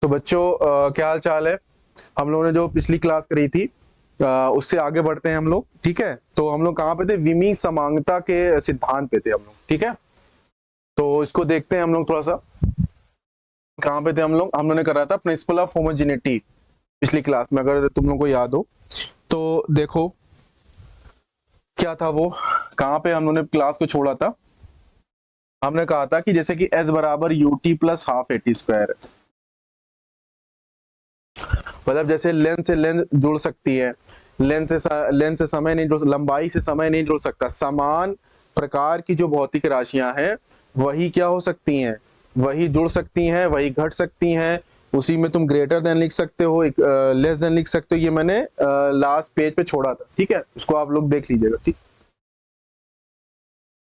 तो बच्चों क्या हाल चाल है। हम लोगों ने जो पिछली क्लास करी थी उससे आगे बढ़ते हैं हम लोग। ठीक है, तो हम लोग कहाँ पे थे? विमी समांगता के सिद्धांत पे थे हम लोग। ठीक है, तो इसको देखते हैं हम लोग थोड़ा सा। कहाँ पे थे हम लोग? हम लोगों ने करा था प्रिंसिपल ऑफ होमोजेनिटी पिछली क्लास में, अगर तुम लोग को याद हो तो देखो क्या था वो, कहाँ पे हम लोगों ने क्लास को छोड़ा था। हमने कहा था कि जैसे कि S बराबर UT plus half eighty square, मतलब जैसे लेंथ से लेंथ जुड़ सकती है, लेंथ से समय नहीं जुड़, लंबाई से समय नहीं जुड़ सकता। समान प्रकार की जो भौतिक राशियां हैं वही क्या हो सकती हैं? वही जुड़ सकती हैं, वही घट सकती हैं। उसी में तुम ग्रेटर देन लिख सकते हो, एक लेस देन लिख सकते हो। ये मैंने लास्ट पेज पे छोड़ा था। ठीक है, इसको आप लोग देख लीजिएगा। ठीक,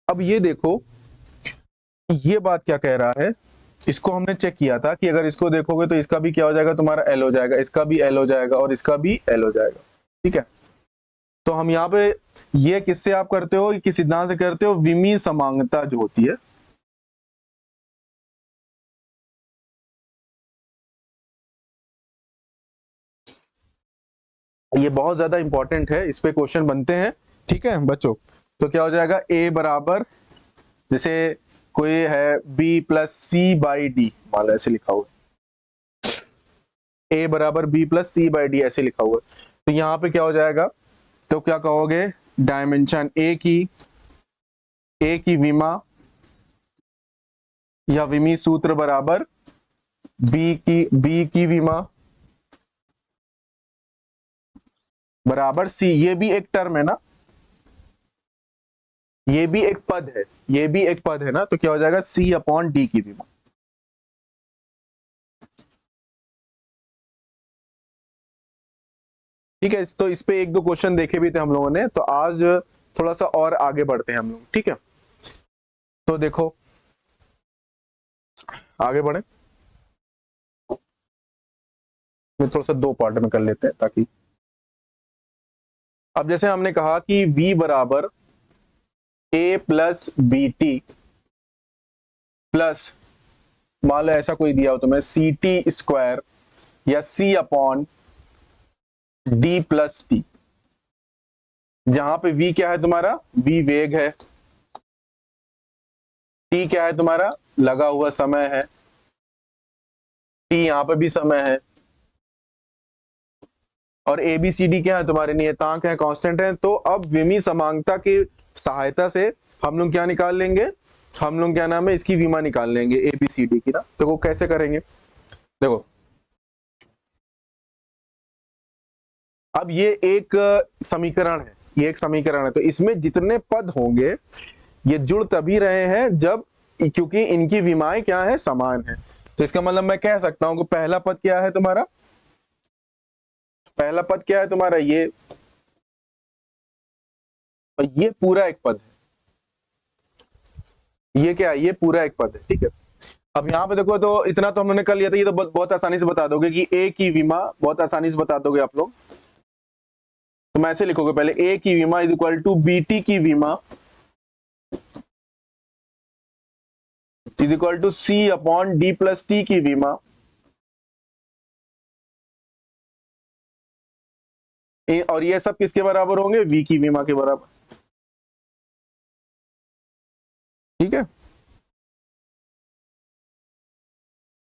अब ये देखो ये बात क्या कह रहा है। इसको हमने चेक किया था कि अगर इसको देखोगे तो इसका भी क्या हो जाएगा, तुम्हारा एल हो जाएगा, इसका भी एल हो जाएगा और इसका भी एल हो जाएगा। ठीक है, तो हम यहाँ पे ये किससे आप करते हो, किस सिद्धांत से करते हो? विमी समांगता जो होती है, ये बहुत ज्यादा इंपॉर्टेंट है, इस पे क्वेश्चन बनते हैं। ठीक है बच्चों, तो क्या हो जाएगा? ए बराबर, जैसे कोई है B plus C by D, मान लो ऐसे लिखा हुआ, ए बराबर B plus C by D ऐसे लिखा हुआ। तो यहाँ पे क्या हो जाएगा? तो क्या कहोगे? डायमेंशन ए की विमा या विमी सूत्र बराबर बी की विमा बराबर सी। ये भी एक टर्म है ना, ये भी एक पद है, ये भी एक पद है ना। तो क्या हो जाएगा? सी अपॉन डी की विमा। ठीक है, तो इस पे एक दो क्वेश्चन देखे भी थे हम लोगों ने, तो आज थोड़ा सा और आगे बढ़ते हैं हम लोग। ठीक है, तो देखो आगे बढ़े, थोड़ा सा दो पार्ट में कर लेते हैं ताकि, अब जैसे हमने कहा कि V बराबर ए प्लस बी टी प्लस, मान लो ऐसा कोई दिया हो तुम्हें, सी टी स्क्वायर या सी अपॉन डी प्लस टी, जहां पे V क्या है तुम्हारा? V वेग है, T क्या है तुम्हारा? लगा हुआ समय है, T यहां पे भी समय है, और ABCD क्या है तुम्हारे? नियतांक है, कांस्टेंट है। तो अब विमी समांगता की सहायता से हम लोग क्या निकाल लेंगे? हम लोग क्या नाम है, इसकी विमा निकाल लेंगे ABCD की ना। तो वो कैसे करेंगे? देखो, अब ये एक समीकरण है, ये एक समीकरण है, तो इसमें जितने पद होंगे ये जुड़ तभी रहे हैं जब, क्योंकि इनकी विमाएं क्या है? समान है। तो इसका मतलब मैं कह सकता हूं कि पहला पद क्या है तुम्हारा? पहला पद क्या है तुम्हारा? ये, और ये पूरा एक पद है। ये क्या है? ये पूरा एक पद है। ठीक है, अब यहाँ पे देखो, तो इतना तो हमने कर लिया था, ये तो बहुत आसानी से बता दोगे कि ए की विमा, बहुत आसानी से बता दोगे आप लोग। तो मैं ऐसे लिखोगे पहले, ए की विमा is equal to B T की विमा is equal to C upon D plus T की विमा और ये सब किसके बराबर होंगे? V की विमा के बराबर। ठीक है,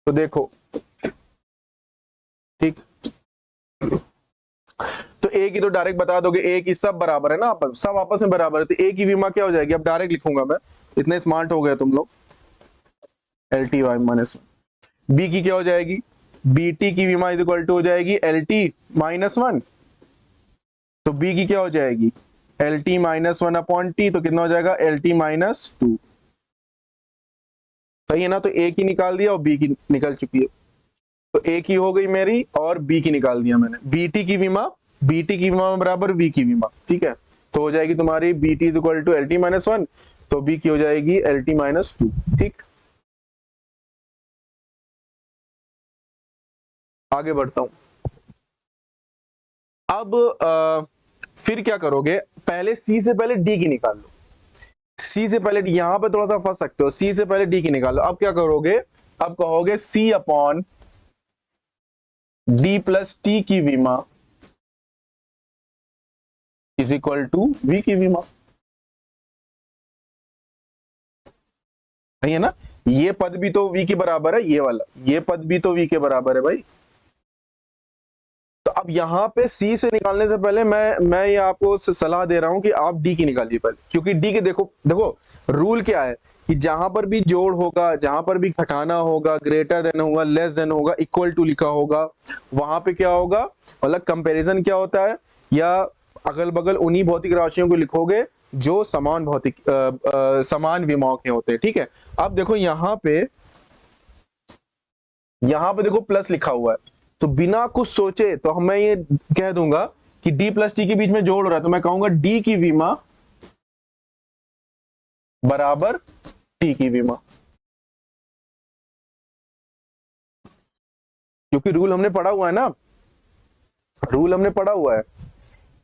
तो देखो, ठीक, तो ए की तो डायरेक्ट बता दोगे, ए की सब बराबर है ना, सब आपस में बराबर है, तो ए की विमा क्या हो जाएगी? अब डायरेक्ट लिखूंगा मैं, इतने स्मार्ट हो गए तुम लोग। L T Y minus, B की क्या हो जाएगी? बी टी की विमा इज इक्वल टू हो जाएगी एल टी माइनस वन। तो बी की क्या हो जाएगी? L T minus one upon T, तो कितना हो जाएगा? L T minus to. सही है ना? तो ए की निकाल दिया और बी की निकल चुकी है। तो ए की हो गई मेरी और बी की निकाल दिया मैंने। बीटी की विमा, बीटी की विमा बराबर वी की विमा। ठीक है, तो हो जाएगी तुम्हारी B T is equal to L T minus one, तो बी की हो जाएगी एल टी माइनस टू। ठीक, आगे बढ़ता हूं। अब फिर क्या करोगे? पहले सी से पहले डी की निकाल लो, सी से पहले डी, यहां पे थोड़ा सा फंस सकते हो, सी से पहले डी की निकाल लो। अब क्या करोगे? अब कहोगे सी अपॉन डी प्लस टी की विमा इज इक्वल टू वी की विमा, नहीं है ना? ये पद भी तो v के बराबर है, ये वाला, ये पद भी तो v के बराबर है भाई। तो अब यहाँ पे c से निकालने से पहले मैं ये आपको सलाह दे रहा हूं कि आप d की निकालिए पहले, क्योंकि d के देखो रूल क्या है कि जहां पर भी जोड़ होगा, जहां पर भी घटाना होगा, ग्रेटर देन होगा, लेस देन होगा, इक्वल टू लिखा होगा, वहां पे क्या होगा, मतलब कंपैरिजन क्या होता है, या अगल बगल उन्हीं भौतिक राशियों को लिखोगे जो समान भौतिक समान विमाओं के होते हैं, ठीक है। अब देखो यहाँ पे देखो प्लस लिखा हुआ है, तो बिना कुछ सोचे तो मैं ये कह दूंगा कि d प्लस टी के बीच में जोड़ हो रहा है, तो मैं कहूंगा d की विमा बराबर t की विमा, क्योंकि रूल हमने पढ़ा हुआ है ना, रूल हमने पढ़ा हुआ है।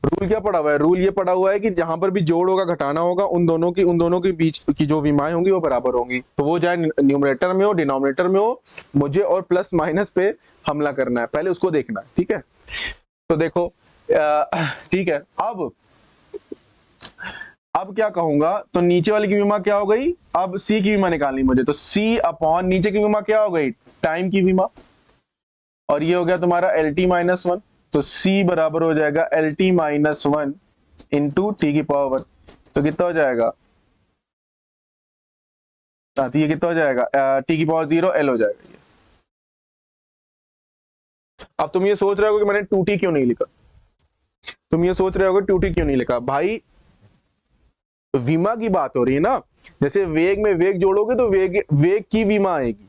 रूल क्या पढ़ा हुआ है? रूल ये पढ़ा हुआ है कि जहां पर भी जोड़ होगा, घटाना होगा, उन दोनों के बीच की जो विमाएं होंगी वो बराबर होंगी, तो वो चाहे न्यूमरेटर में हो, डिनोमिनेटर में हो, मुझे और प्लस माइनस पे हमला करना है, पहले उसको देखना है, ठीक है। तो देखो ठीक है, अब क्या कहूंगा, तो नीचे वाली की विमा क्या हो गई, अब सी की विमा निकालनी मुझे, तो सी अपॉन नीचे की विमा क्या हो गई, टाइम की विमा, और ये हो गया तुम्हारा एल टी माइनस वन, तो c बराबर हो जाएगा L T minus one into T की पावर वन, तो कितना हो जाएगा, तो ये कितना हो जाएगा, टी की पावर जीरो, एल हो जाएगा ये। अब तुम ये सोच रहे हो कि मैंने 2t क्यों नहीं लिखा, तुम ये सोच रहे हो 2t क्यों नहीं लिखा भाई, विमा की बात हो रही है ना, जैसे वेग में वेग जोड़ोगे तो वेग की विमा आएगी,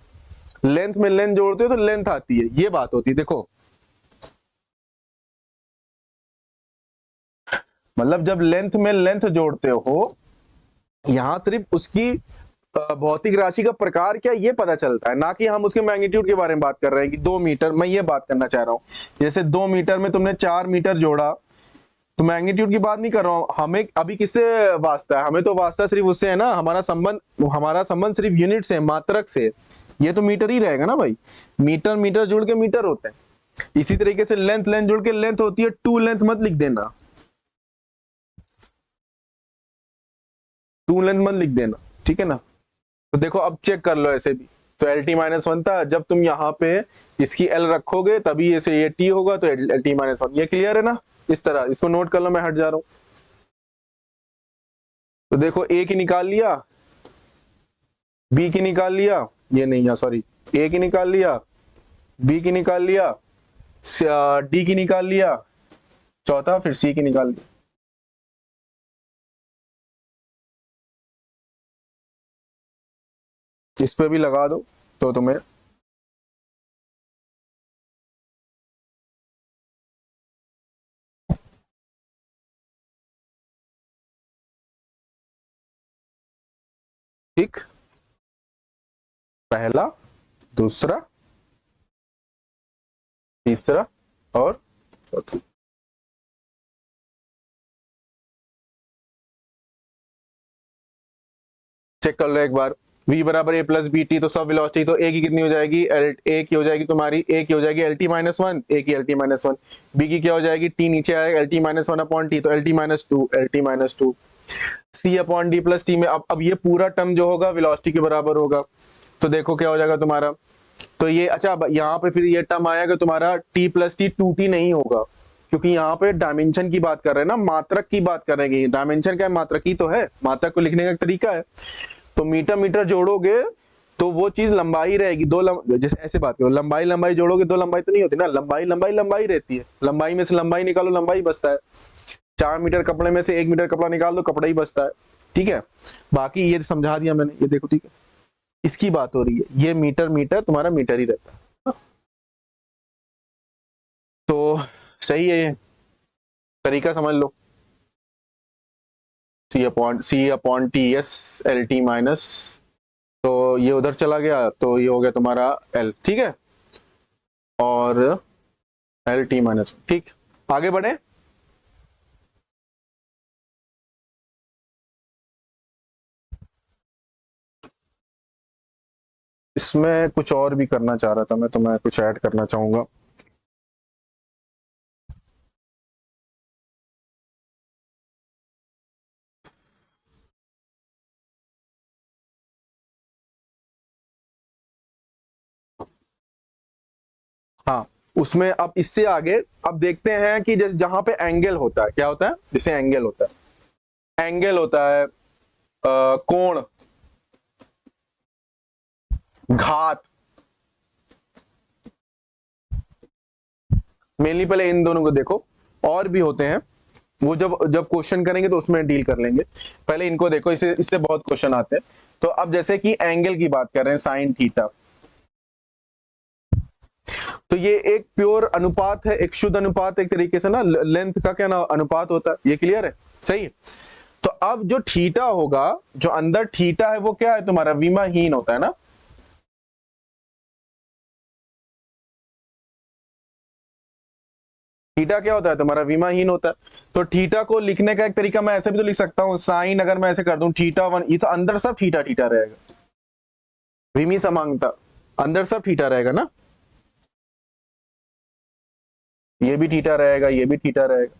लेंथ में लेंथ जोड़ते हो तो लेंथ आती है, ये बात होती है। देखो मतलब जब लेंथ में लेंथ जोड़ते हो, यहां सिर्फ उसकी भौतिक राशि का प्रकार क्या ये पता चलता है, ना कि हम उसके मैग्नीट्यूड के बारे में बात कर रहे हैं कि 2 मीटर, मैं ये बात करना चाह रहा हूं, जैसे 2 मीटर में तुमने 4 मीटर जोड़ा, तो मैग्नीट्यूड की बात नहीं कर रहा हूं, हमें अभी किससे वास्ता है, हमें तो वास्ता सिर्फ उससे है ना, हमारा संबंध सिर्फ यूनिट से, मात्रक से, ये तो मीटर ही रहेगा ना भाई, मीटर मीटर जुड़ के मीटर होते हैं। इसी तरीके से लेंथ लेंथ जुड़ के लेंथ होती है, टू लेंथ मत लिख देना, टू लेंथ मत लिख देना, ठीक है ना। तो देखो अब चेक कर लो ऐसे भी, तो एल टी माइनस वन था, जब तुम यहाँ पे इसकी एल रखोगे तभी ऐसे ये टी होगा, तो एल टी माइनस वन, ये क्लियर है ना, इस तरह इसको नोट कर लो, मैं हट जा रहा हूं। तो देखो ए की निकाल लिया, बी की निकाल लिया, ये नहीं है सॉरी, ए की निकाल लिया, बी की निकाल लिया, डी की निकाल लिया, चौथा फिर सी की निकाल लिया। इस पे भी लगा दो तो तुम्हें ठीक, पहला, दूसरा, तीसरा और चौथा। चेक कर लो एक बार, v बराबर ए प्लस बी टी, तो सब वेलोसिटी, तो ए की कितनी हो जाएगी, ए की हो जाएगी तुम्हारी, ए की हो जाएगी L T minus one, A की L T minus one, B की क्या हो जाएगी, टी नीचे आएगा, L T minus one upon T, तो L T minus two, L T minus two, C upon D plus T में अब ये पूरा टर्म जो होगा वेलोसिटी के बराबर होगा, तो देखो क्या हो जाएगा तुम्हारा, तो ये अच्छा यहाँ पे फिर ये टर्म आएगा तुम्हारा T plus T, two T नहीं होगा, क्योंकि यहाँ पे डायमेंशन की बात कर रहे हैं ना, मात्रक की बात कर रहे हैं, डायमेंशन क्या है, मात्रक ही तो है, मात्रक को लिखने का एक तरीका है, तो मीटर मीटर जोड़ोगे तो वो चीज लंबाई रहेगी, जैसे ऐसे बात करो, लंबाई लंबाई जोड़ोगे, दो लंबाई तो नहीं होती ना, लंबाई लंबाई लंबाई रहती है, लंबाई में से लंबाई निकालो, लंबाई बचता है, 4 मीटर कपड़े में से 1 मीटर कपड़ा निकाल दो, कपड़ा ही बचता है, ठीक है। बाकी ये समझा दिया मैंने, ये देखो ठीक है, इसकी बात हो रही है, ये मीटर मीटर तुम्हारा मीटर ही रहता है, तो सही है, ये तरीका समझ लो, C upon T S L T minus, तो ये उधर चला गया, तो ये हो गया तुम्हारा एल, ठीक है, और एल टी माइनस, ठीक, आगे बढ़े। इसमें कुछ और भी करना चाह रहा था मैं, तो मैं कुछ ऐड करना चाहूंगा, हाँ, उसमें अब इससे आगे अब देखते हैं कि जैसे जहां पे एंगल होता है, क्या होता है, जैसे एंगल होता है, एंगल होता है, कोण, घात, मेनली पहले इन दोनों को देखो, और भी होते हैं वो जब जब क्वेश्चन करेंगे तो उसमें डील कर लेंगे, पहले इनको देखो, इससे बहुत क्वेश्चन आते हैं। तो अब जैसे कि एंगल की बात कर रहे हैं, साइन थीटा, तो ये एक प्योर अनुपात है, एक शुद्ध अनुपात, एक तरीके से ना लेंथ का क्या ना अनुपात होता है, ये क्लियर है, सही है। तो अब जो थीटा होगा, जो अंदर थीटा है वो क्या है तुम्हारा, विमाहीन होता है ना, थीटा क्या होता है तुम्हारा, विमाहीन होता है। तो थीटा को लिखने का एक तरीका मैं ऐसे भी तो लिख सकता हूं, साइन अगर मैं ऐसे कर दूं थीटा 1, ये तो अंदर सब थीटा थीटा रहेगा, विमी समांगता, अंदर सब थीटा रहेगा ना, ये भी थीटा रहेगा, ये भी थीटा रहेगा,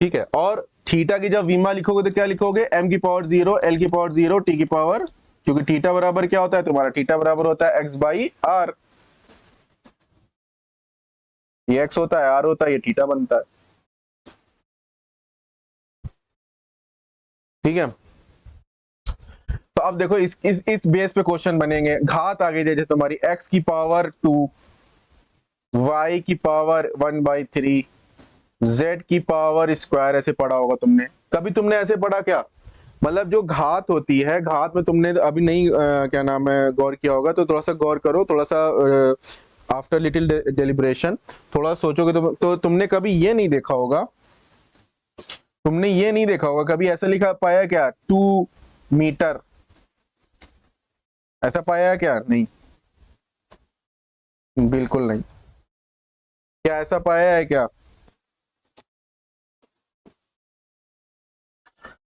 ठीक है। और थीटा की जब विमा लिखोगे तो क्या लिखोगे, m की पावर 0, l की पावर 0, t की पावर, क्योंकि थीटा बराबर क्या होता है तुम्हारा, थीटा बराबर होता है x बाई आर, ये x होता है, r होता है, ये थीटा बनता है, ठीक है। तो अब देखो इस बेस पे क्वेश्चन बनेंगे, घात आगे जैसे तुम्हारी x की पावर 2, y की पावर 1/3, z की पावर स्क्वायर, ऐसे पढ़ा होगा तुमने, कभी तुमने ऐसे पढ़ा क्या, मतलब जो घात होती है, घात में तुमने अभी नहीं क्या नाम है गौर किया होगा, तो थोड़ा सा गौर करो, थोड़ा सा आफ्टर लिटिल डेलिब्रेशन थोड़ा सोचोगे तो तुमने कभी ये नहीं देखा होगा, तुमने ये नहीं देखा होगा कभी ऐसा लिखा पाया क्या, 2 मीटर, ऐसा पाया है क्या, नहीं, बिल्कुल नहीं। क्या ऐसा पाया है क्या,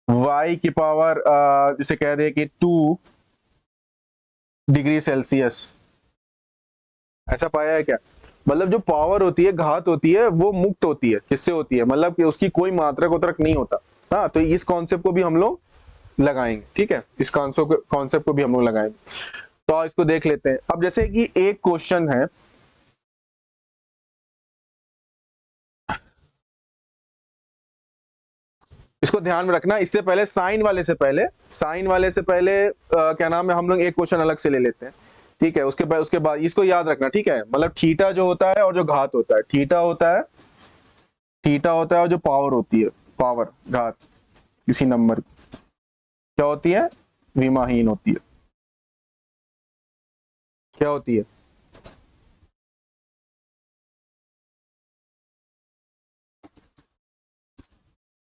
y की पावर जिसे कह दे कि 2 डिग्री सेल्सियस, ऐसा पाया है क्या, मतलब जो पावर होती है, घात होती है, वो मुक्त होती है, किससे होती है, मतलब कि उसकी कोई मात्रक उतरक नहीं होता। हाँ, तो इस कॉन्सेप्ट को भी हम लोग लगाएंगे, ठीक है, इस कॉन्सेप्ट को भी हम लोग लगाएंगे। तो इसको देख लेते हैं। अब जैसे कि एक क्वेश्चन है, इसको ध्यान में रखना, इससे पहले साइन वाले से पहले क्या नाम है, हम लोग एक क्वेश्चन अलग से ले लेते हैं, ठीक है। उसके बाद इसको याद रखना, ठीक है, मतलब थीटा जो होता है और जो घात होता है, थीटा होता है और जो पावर होती है, पावर घात किसी नंबर की क्या होती है, विमाहीन होती है, क्या होती है,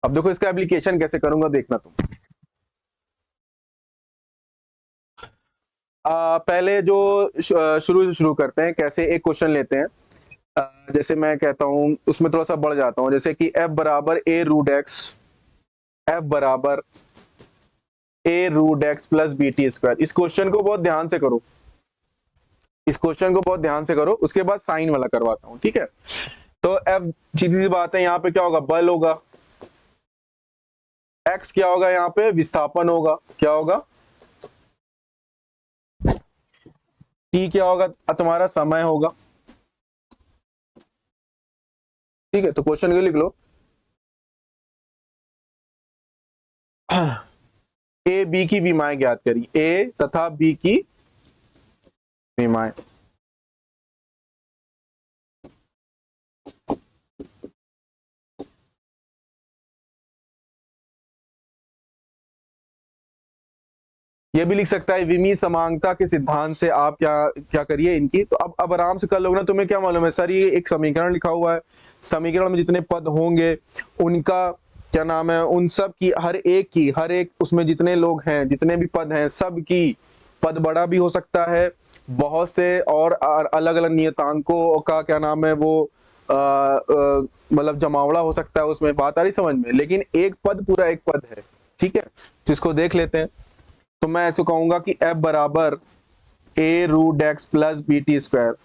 अब देखो इसका एप्लीकेशन कैसे करूंगा देखना तुम। पहले जो शुरू करते हैं, कैसे एक क्वेश्चन लेते हैं, जैसे मैं कहता हूं उसमें थोड़ा सा बढ़ जाता हूं, जैसे कि f बराबर a रूट एक्स, f बराबर a root X plus B T square. इस क्वेश्चन को बहुत ध्यान से करो, उसके बाद साइन वाला करवाता हूं, ठीक है। तो f, सीधी सी बात है, यहाँ पे क्या होगा, बल होगा, x क्या होगा, यहाँ पे विस्थापन होगा, क्या होगा, t क्या होगा, तुम्हारा समय होगा, ठीक है। तो क्वेश्चन को लिख लो, ए बी की विमाएं ज्ञात करी, ए तथा बी की विमाएं, ये भी लिख सकता है विमी समांगता के सिद्धांत से आप क्या करिए इनकी, तो अब आराम से कर लोगे ना। तुम्हें क्या मालूम है सर, ये एक समीकरण लिखा हुआ है, समीकरण में जितने पद होंगे उनका क्या नाम है, उन सब की हर एक उसमें जितने लोग हैं, जितने भी पद हैं, सब की पद बड़ा भी हो सकता है, बहुत से और अलग अलग नियतांकों का क्या नाम है वो मतलब जमावड़ा हो सकता है उसमें, बात आ रही समझ में, लेकिन एक पद पूरा एक पद है, ठीक है। तो इसको देख लेते हैं। तो मैं इसको कहूंगा कि f बराबर a root X plus B T square.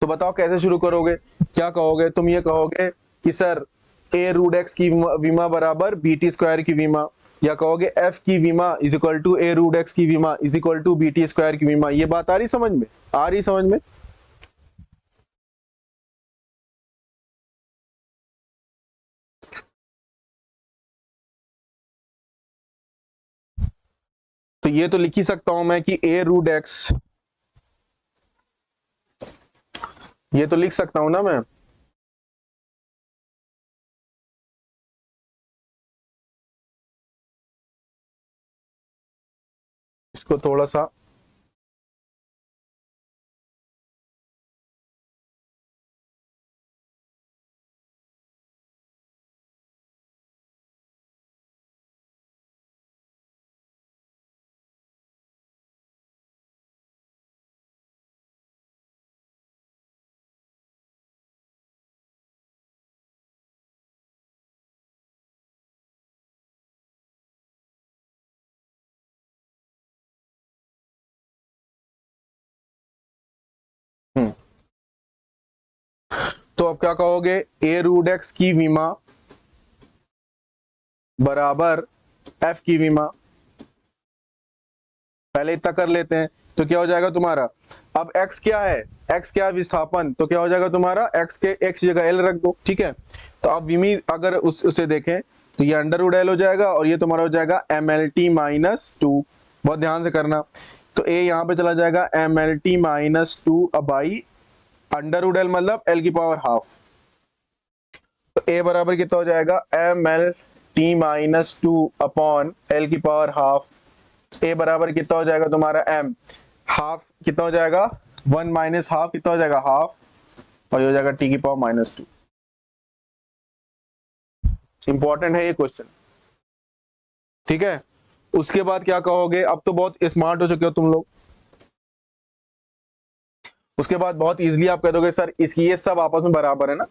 तो बताओ कैसे शुरू करोगे, क्या कहोगे तुम, ये कहोगे कि सर a रूट एक्स की विमा बराबर बी टी स्क्वायर की विमा, या कहोगे f की विमा is equal to a root X की विमा is equal to B T square की विमा। ये बात आ रही समझ में, आ रही समझ में? तो ये तो लिख ही सकता हूं मैं कि a रूट x, ये तो लिख सकता हूं ना मैं। इसको थोड़ा सा हम्म, तो अब क्या कहोगे, a रूट x की विमा बराबर f की विमा। पहले इतना कर लेते हैं, तो क्या हो जाएगा तुम्हारा, अब x क्या है, x क्या है विस्थापन, तो क्या हो जाएगा तुम्हारा, x के x जगह l रख दो, ठीक है। तो अब विमी अगर उसे देखें तो ये अंडर रूट l हो जाएगा और ये तुम्हारा हो जाएगा mlt माइनस टू। बहुत ध्यान से करना, तो a यहाँ पे चला जाएगा mlt minus two by under root l मतलब l की पावर हाफ। तो a बराबर कितना हो जाएगा, mlt minus two upon l की पावर हाफ। a बराबर कितना हो जाएगा तुम्हारा m, हाफ कितना हो जाएगा, 1 माइनस हाफ कितना हो जाएगा, हाफ, और ये हो जाएगा t की पावर माइनस टू। इंपॉर्टेंट है ये क्वेश्चन, ठीक है। उसके बाद क्या कहोगे, अब तो बहुत स्मार्ट हो चुके हो तुम लोग। उसके बाद बहुत इजीली आप कह दोगे सर इसकी ये सब आपस में बराबर है ना,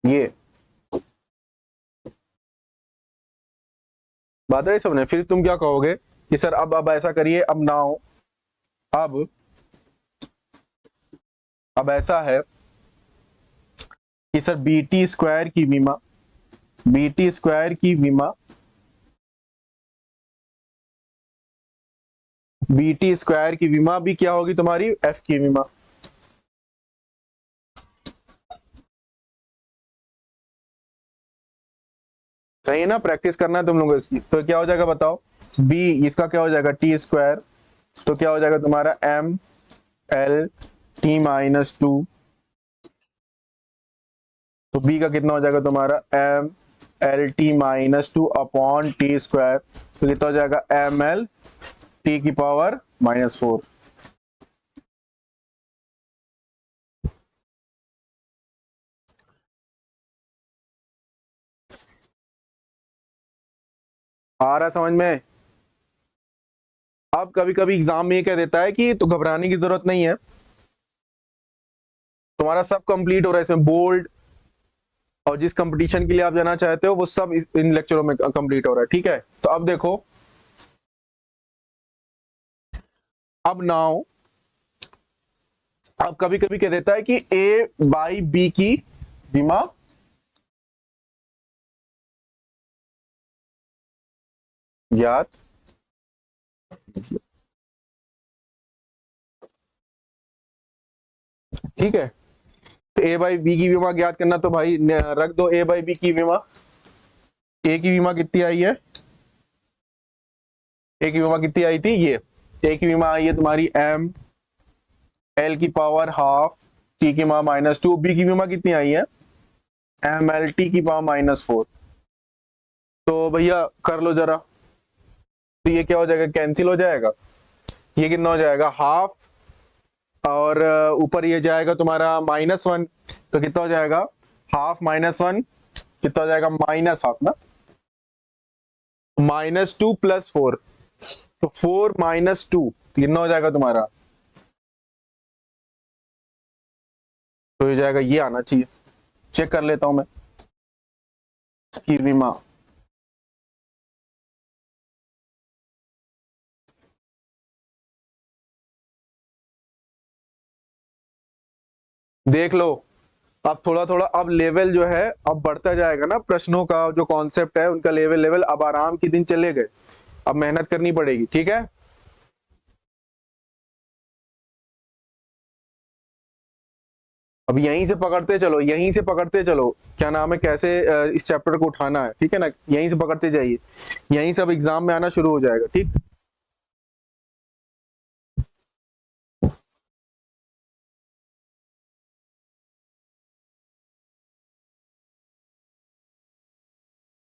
ये बात है सबने। फिर तुम क्या कहोगे कि सर अब ऐसा करिए, अब ना हो, अब ऐसा है कि सर बी टी स्क्वायर की विमा, बी टी स्क्वायर की विमा, बी टी स्क्वायर की विमा भी क्या होगी तुम्हारी, एफ की विमा। सही है ना, प्रैक्टिस करना है तुम लोगों को इसकी। तो क्या हो जाएगा बताओ, बी इसका क्या हो जाएगा टी स्क्वायर, तो क्या हो जाएगा तुम्हारा M L T minus two. तो बी का कितना हो जाएगा तुम्हारा M L T minus two upon T square, तो कितना हो जाएगा एम एल टी की पावर माइनस फोर। आ रहा समझ में? अब कभी कभी एग्जाम में ये कह देता है कि तो घबराने की जरूरत नहीं है, तुम्हारा सब कंप्लीट हो रहा है इसमें, बोल्ड और जिस कंपटीशन के लिए आप जाना चाहते हो वो सब इन लेक्चरों में कंप्लीट हो रहा है, ठीक है। तो अब देखो, अब नाउ अब कभी कभी कह देता है कि ए बाई बी की विमा ज्ञात, ठीक है। तो ए बाई बी की विमा ज्ञात करना, तो भाई रख दो ए बाई बी की विमा। ए की विमा कितनी आई है, ए की विमा कितनी आई थी, ये ए की विमा आई है तुम्हारी एम एल की पावर हाफ टी की पावर माइनस टू। बी की विमा कितनी आई है, एम एल टी की पावर माइनस फोर। तो भैया कर लो जरा, तो ये क्या हो जाएगा, कैंसिल हो जाएगा, ये कितना हो जाएगा हाफ, और ऊपर ये जाएगा तुम्हारा माइनस वन, तो कितना हो जाएगा हाफ माइनस वन, कितना हो जाएगा माइनस हाफ ना, माइनस टू प्लस फोर, तो फोर माइनस टू कितना हो जाएगा तुम्हारा, तो ये जाएगा, ये आना चाहिए। चेक कर लेता हूं मैं इसकी विमा। देख लो, अब थोड़ा थोड़ा अब लेवल जो है अब बढ़ता जाएगा ना, प्रश्नों का जो कॉन्सेप्ट है उनका लेवल लेवल अब आराम के दिन चले गए। अब मेहनत करनी पड़ेगी, ठीक है। अब यहीं से पकड़ते चलो, यहीं से पकड़ते चलो, क्या नाम है, कैसे इस चैप्टर को उठाना है, ठीक है ना, यहीं से पकड़ते जाइए, यहीं से अब एग्जाम में आना शुरू हो जाएगा, ठीक।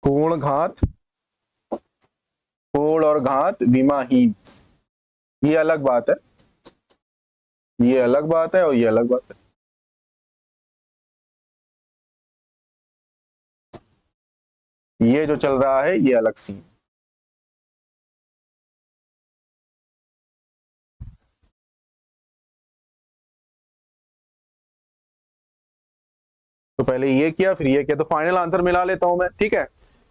कोण घात, कोण और घात विमाहीन, ये अलग बात है, ये अलग बात है और ये अलग बात है। ये जो चल रहा है ये अलग सीन। तो पहले ये किया फिर ये किया, तो फाइनल आंसर मिला लेता हूं मैं, ठीक है।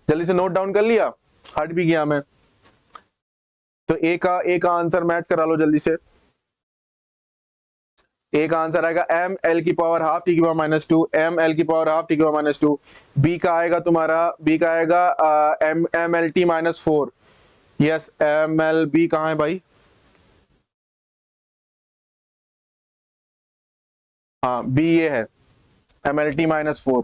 जल्दी से नोट डाउन कर लिया, हट भी गया मैं। तो ए का आंसर मैच करा लो जल्दी से। ए का आंसर आएगा एम एल की पावर हाफ टी की पावर -2, एम एल की पावर हाफ टी की पावर -2। बी का आएगा तुम्हारा, बी का आएगा M L T -4। Yes, M L B कहाँ है भाई, हाँ बी ये है, एम एल टी -4,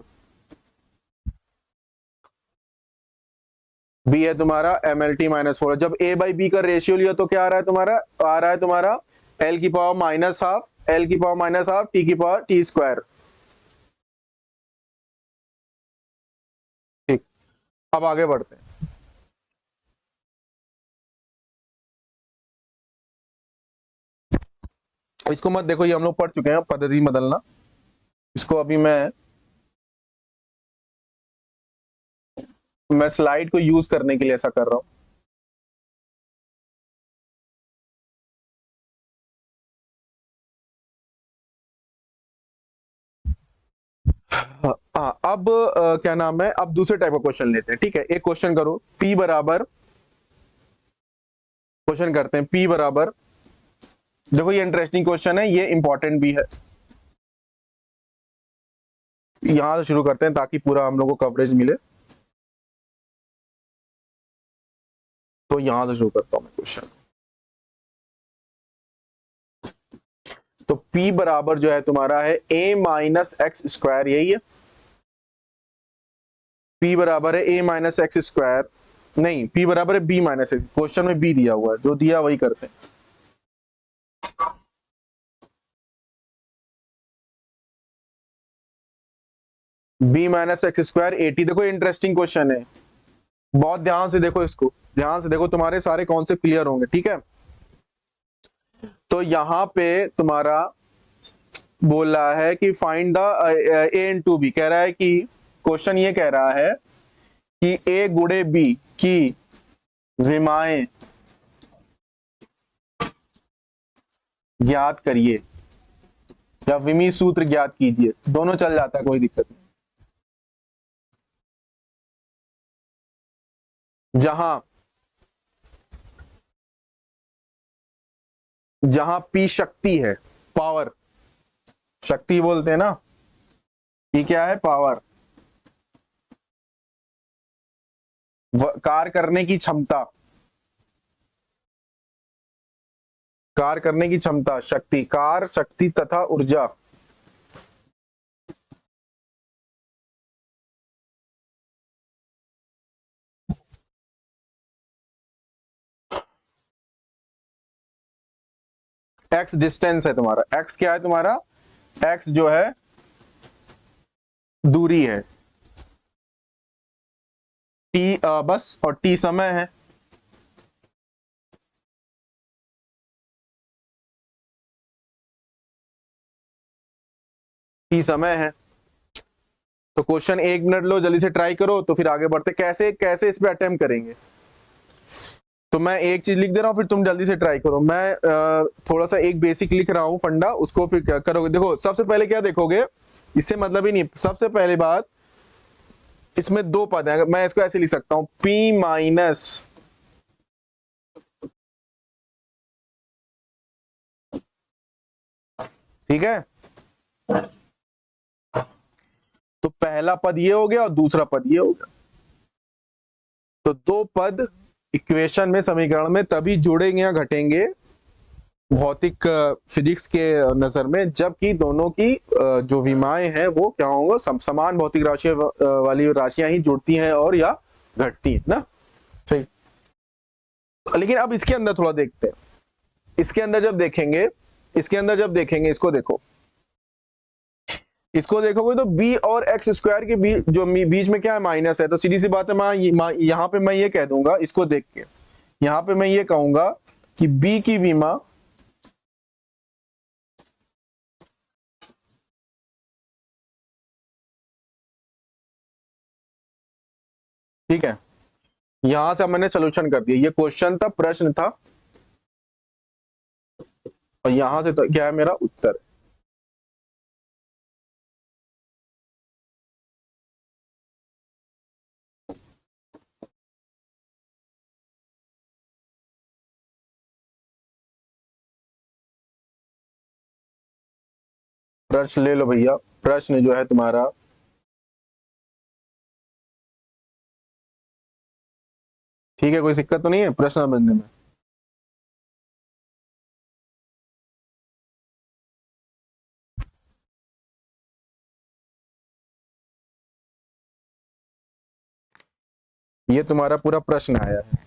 बी है तुम्हारा एम एल टी -4। जब ए बाई बी का रेशियो लिया तो क्या आ रहा है तुम्हारा, आ रहा है तुम्हारा एल की पावर -हाफ, एल की पावर -हाफ टी की पावर टी स्क्वायर, ठीक। अब आगे बढ़ते हैं। इसको मत देखो, ये हम लोग पढ़ चुके हैं, पद्धति बदलना। इसको अभी मैं स्लाइड को यूज करने के लिए ऐसा कर रहा हूं। हाँ, अब क्या नाम है, अब दूसरे टाइप का क्वेश्चन लेते हैं, ठीक है। एक क्वेश्चन करो, P बराबर, क्वेश्चन करते हैं P बराबर, देखो ये इंटरेस्टिंग क्वेश्चन है, ये इंपॉर्टेंट भी है। यहां से शुरू करते हैं ताकि पूरा हम लोग को कवरेज मिले। तो यहां से शुरू करता हूं मैं क्वेश्चन। तो P बराबर जो है तुम्हारा है a माइनस एक्स स्क्वायर, यही है। P बराबर है a माइनस एक्स स्क्वायर, नहीं P बराबर है b माइनस एक्स, क्वेश्चन में b दिया हुआ है, जो दिया वही करते हैं। b माइनस एक्स स्क्वायर 80, देखो इंटरेस्टिंग क्वेश्चन है, बहुत ध्यान से देखो, इसको ध्यान से देखो, तुम्हारे सारे कॉन्सेप्ट क्लियर होंगे, ठीक है। तो यहां पे तुम्हारा बोल रहा है कि find the A in two B, कह रहा है कि क्वेश्चन ये कह रहा है कि ए गुणे बी की विमाएं ज्ञात करिए या विमी सूत्र ज्ञात कीजिए, दोनों चल जाता है, कोई दिक्कत नहीं। जहां जहां पी शक्ति है, पावर, शक्ति बोलते हैं ना, पी क्या है, पावर, कार्य करने की क्षमता, कार्य करने की क्षमता, शक्ति, कार्य शक्ति तथा ऊर्जा, एक्स डिस्टेंस है तुम्हारा, एक्स क्या है तुम्हारा, एक्स जो है दूरी है, टी बस, और टी समय है, टी समय है। तो क्वेश्चन 1 मिनट लो, जल्दी से ट्राई करो, तो फिर आगे बढ़ते, कैसे कैसे इस पे अटेम्प्ट करेंगे। तो मैं एक चीज लिख दे रहा हूं, फिर तुम जल्दी से ट्राई करो। मैं थोड़ा सा एक बेसिक लिख रहा हूं फंडा, उसको फिर क्या करोगे। देखो सबसे पहले क्या देखोगे, इससे मतलब ही नहीं, सबसे पहली बात, इसमें 2 पद है, मैं इसको ऐसे लिख सकता हूं, P माइनस ठीक है। तो पहला पद ये हो गया और दूसरा पद ये हो गया, तो 2 पद इक्वेशन में, समीकरण में तभी जुड़ेंगे या घटेंगे भौतिक फिजिक्स के नजर में, जबकि दोनों की जो विमाएं हैं वो क्या होंगे, समान भौतिक राशियों वाली राशियां ही जुड़ती हैं और या घटती हैं ना। सही। लेकिन अब इसके अंदर थोड़ा देखते हैं। इसके अंदर जब देखेंगे, इसको देखो, इसको देखोगे तो b और x स्क्वायर के बीच जो बीच में क्या है, माइनस है। तो सीधी सी बात है, मैं यहाँ पे मैं ये कह दूंगा, इसको देख के यहाँ पे मैं ये कहूंगा कि b की विमा ठीक है। यहां से मैंने सोल्यूशन कर दिया, ये क्वेश्चन था, प्रश्न था, और यहां से तो क्या है मेरा उत्तर। प्रश्न ले लो भैया, प्रश्न जो है तुम्हारा, ठीक है, कोई दिक्कत तो नहीं है प्रश्न समझने में। ये तुम्हारा पूरा प्रश्न आया है।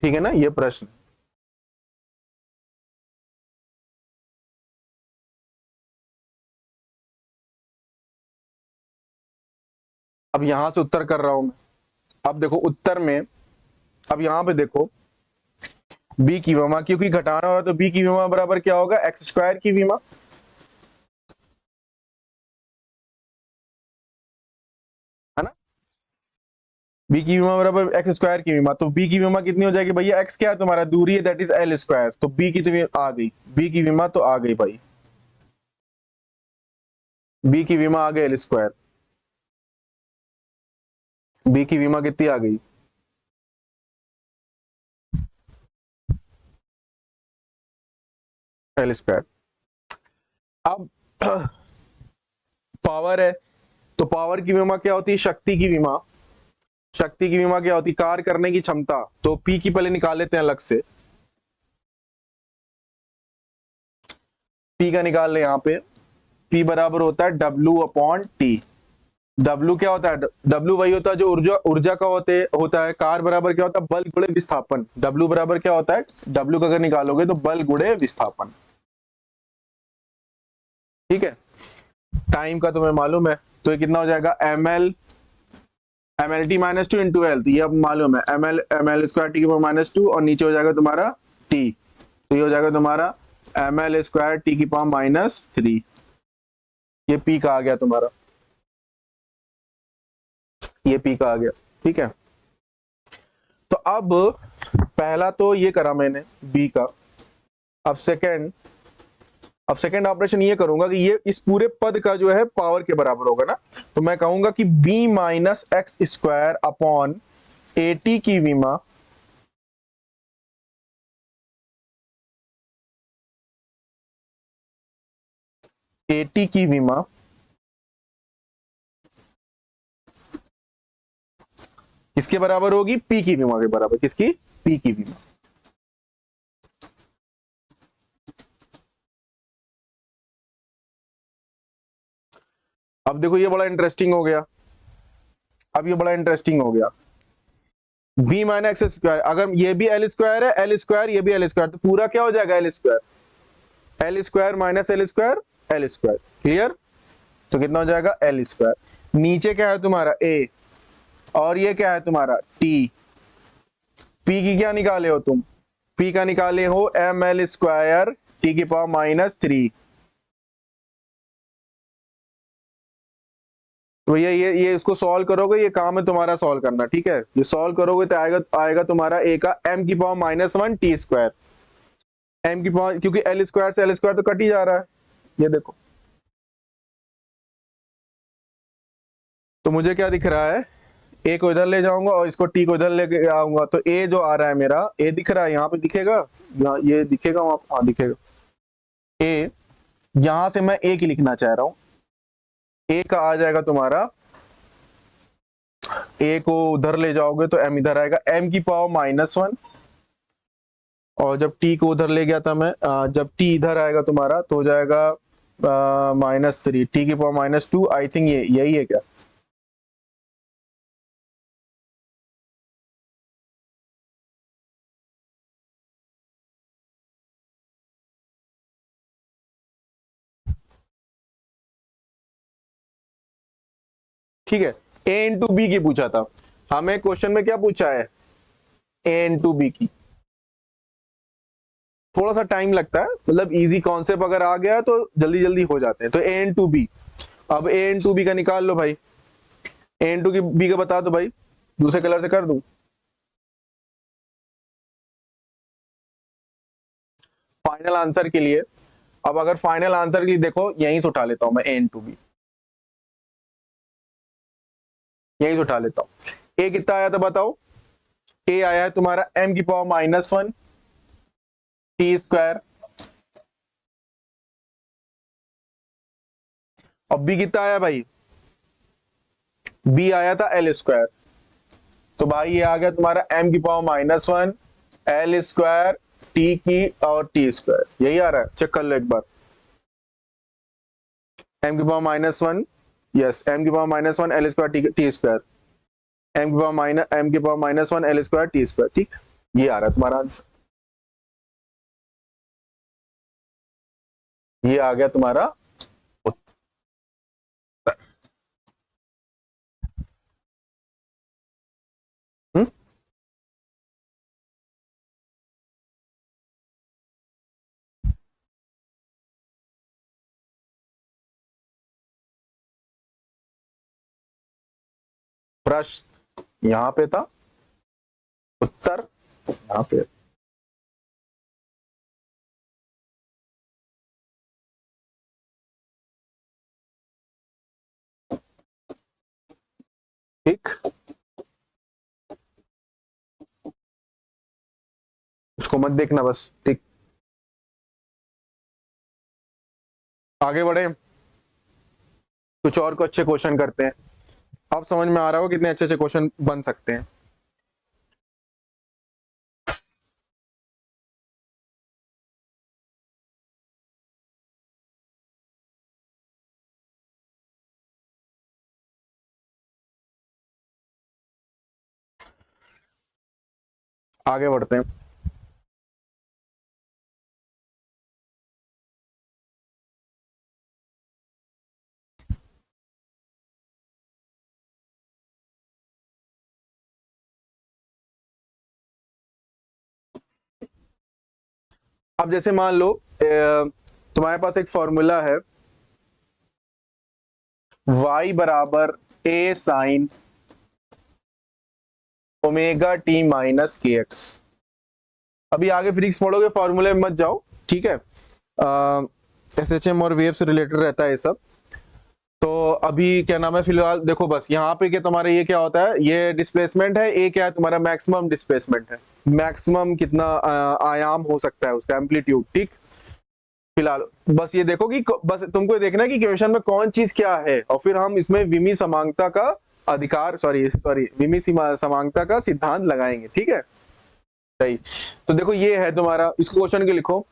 ठीक है ना, ये प्रश्न। अब यहां से उत्तर कर रहा हूं मैं। अब देखो उत्तर में, अब यहां पे देखो b की विमा, क्योंकि घटाना हो रहा है तो b की विमा बराबर क्या होगा, एक्स स्क्वायर की विमा, है ना। b की विमा बराबर एक्स स्क्वायर की विमा, तो b की विमा कितनी हो जाएगी भैया, x क्या है तुम्हारा, दूरी है, दैट इज l स्क्वायर, तो b की तो आ गई, b की विमा तो आ गई भाई, b की विमा आ गई l स्क्वायर, b की विमा कितनी आ गई, l स्क्वायर। अब पावर है, तो पावर की विमा क्या होती है, शक्ति की विमा, शक्ति की विमा क्या होती है, कार्य करने की क्षमता, तो P की पहले निकाल लेते हैं अलग से, P का निकाल ले, यहाँ पे P बराबर होता है W/T। W क्या होता है, W वही होता है जो ऊर्जा ऊर्जा का होता है। कार बराबर क्या होता है, बल गुणे विस्थापन। W बराबर क्या होता है, W का अगर निकालोगे तो बल गुणे विस्थापन, ठीक है। टाइम का तुम्हें मालूम है, तो ये कितना हो जाएगा, MLT -2 इंटू L, तो ये अब मालूम है, ML स्क्वायर T की पावर -2, और नीचे हो जाएगा तुम्हारा T, तो ये हो जाएगा तुम्हारा ML स्क्वायर T की पावर -3। ये P का आ गया तुम्हारा, ये P का आ गया, ठीक है। तो अब पहला तो ये करा मैंने B का, अब सेकंड ऑपरेशन ये करूंगा कि ये इस पूरे पद का जो है पावर के बराबर होगा ना, तो मैं कहूंगा कि b minus x square upon AT की विमा AT की विमा किसके बराबर होगी, P की विमा के बराबर, किसकी, P की विमा। अब देखो ये बड़ा इंटरेस्टिंग हो गया, अब ये बड़ा इंटरेस्टिंग हो गया, b माइनस एक्स स्क्वायर, अगर ये भी L स्क्वायर है, L स्क्वायर, ये भी L स्क्वायर, तो पूरा क्या हो जाएगा, L square, L square minus L square, L square, clear. तो कितना हो जाएगा, L स्क्वायर। नीचे क्या है तुम्हारा A, और ये क्या है तुम्हारा T। P की क्या निकाले हो तुम, P का निकाले हो ML स्क्वायर T की पावर -3। तो ये इसको सॉल्व करोगे, ये काम है तुम्हारा सॉल्व करना, ठीक है। ये सॉल्व करोगे तो आएगा तुम्हारा A का m की पावर -1 T स्क्वायर, m की पावर, क्योंकि L स्क्वायर से L स्क्वायर तो कट ही जा रहा है, ये देखो। तो मुझे क्या दिख रहा है, ए को इधर ले जाऊंगा और इसको टी को इधर लेके आऊंगा, तो ए जो आ रहा है मेरा, ए दिख रहा है यहाँ पे, दिखेगा यहाँ, ये दिखेगा वहां, हाँ दिखेगा ए। यहां से मैं ए की लिखना चाह रहा हूं, ए का आ जाएगा तुम्हारा, ए को उधर ले जाओगे तो एम इधर आएगा, एम की पावर -1, और जब टी को उधर ले गया था मैं, जब टी इधर आएगा तुम्हारा तो हो जाएगा -3, टी की पावर -2। आई थिंक ये यही है क्या? ठीक है, ए इंटू बी की पूछा था हमें, क्वेश्चन में क्या पूछा है, ए इंटू बी की। थोड़ा सा टाइम लगता है, मतलब इजी कॉन्सेप्ट अगर आ गया तो जल्दी जल्दी हो जाते हैं। तो ए इंटू बी, अब ए इंटू बी का निकाल लो भाई, ए इंटू की बी का बता दो भाई, दूसरे कलर से कर दूं। फाइनल आंसर के लिए, अब अगर फाइनल आंसर के लिए देखो, यहीं से उठा लेता हूं मैं ए इंटू बी, यहीं से उठा लेता हूं। ए कितना आया था बताओ, ए आया है तुम्हारा m की पावर -1 टी स्क्वायर, और बी कितना आया भाई, बी आया था एल स्क्वायर। तो भाई ये आ गया तुम्हारा m की पावर -1 एल स्क्वायर टी की और टी स्क्वायर, यही आ रहा है, चेक कर लो एक बार। m की पावर -1, यस, m की power -1 L square T square, m की power -1 L square T square, ठीक, ये आ रहा है तुम्हारा आंसर, ये आ गया तुम्हारा उत्तर। प्रश्न यहां पे था, उत्तर यहां पे। ठीक, उसको मत देखना बस, ठीक। आगे बढ़े, कुछ और को अच्छे क्वेश्चन करते हैं। अब समझ में आ रहा हो कितने अच्छे अच्छे क्वेश्चन बन सकते हैं। आगे बढ़ते हैं। अब जैसे मान लो तुम्हारे पास एक फॉर्मूला है, y बराबर a sine omega T minus के एक्स। अभी आगे फिजिक्स पढ़ोगे, फॉर्मूले में मत जाओ, ठीक है, एसएचएम और वेव से रिलेटेड रहता है ये सब। तो अभी क्या नाम है, फिलहाल देखो बस यहाँ पे क्या तुम्हारा, ये क्या होता है, ये डिस्प्लेसमेंट है, ये क्या है तुम्हारा मैक्सिमम डिस्प्लेसमेंट है, मैक्सिमम कितना आयाम हो सकता है उसका, एम्पलीट्यूड, ठीक। फिलहाल बस ये देखो कि बस तुमको ये देखना है कि क्वेश्चन में कौन चीज क्या है, और फिर हम इसमें विमी समांगता का अधिकार, सॉरी सॉरी, विमी समांगता का सिद्धांत लगाएंगे, ठीक है, सही। तो देखो ये है तुम्हारा, इसको क्वेश्चन के लिखो,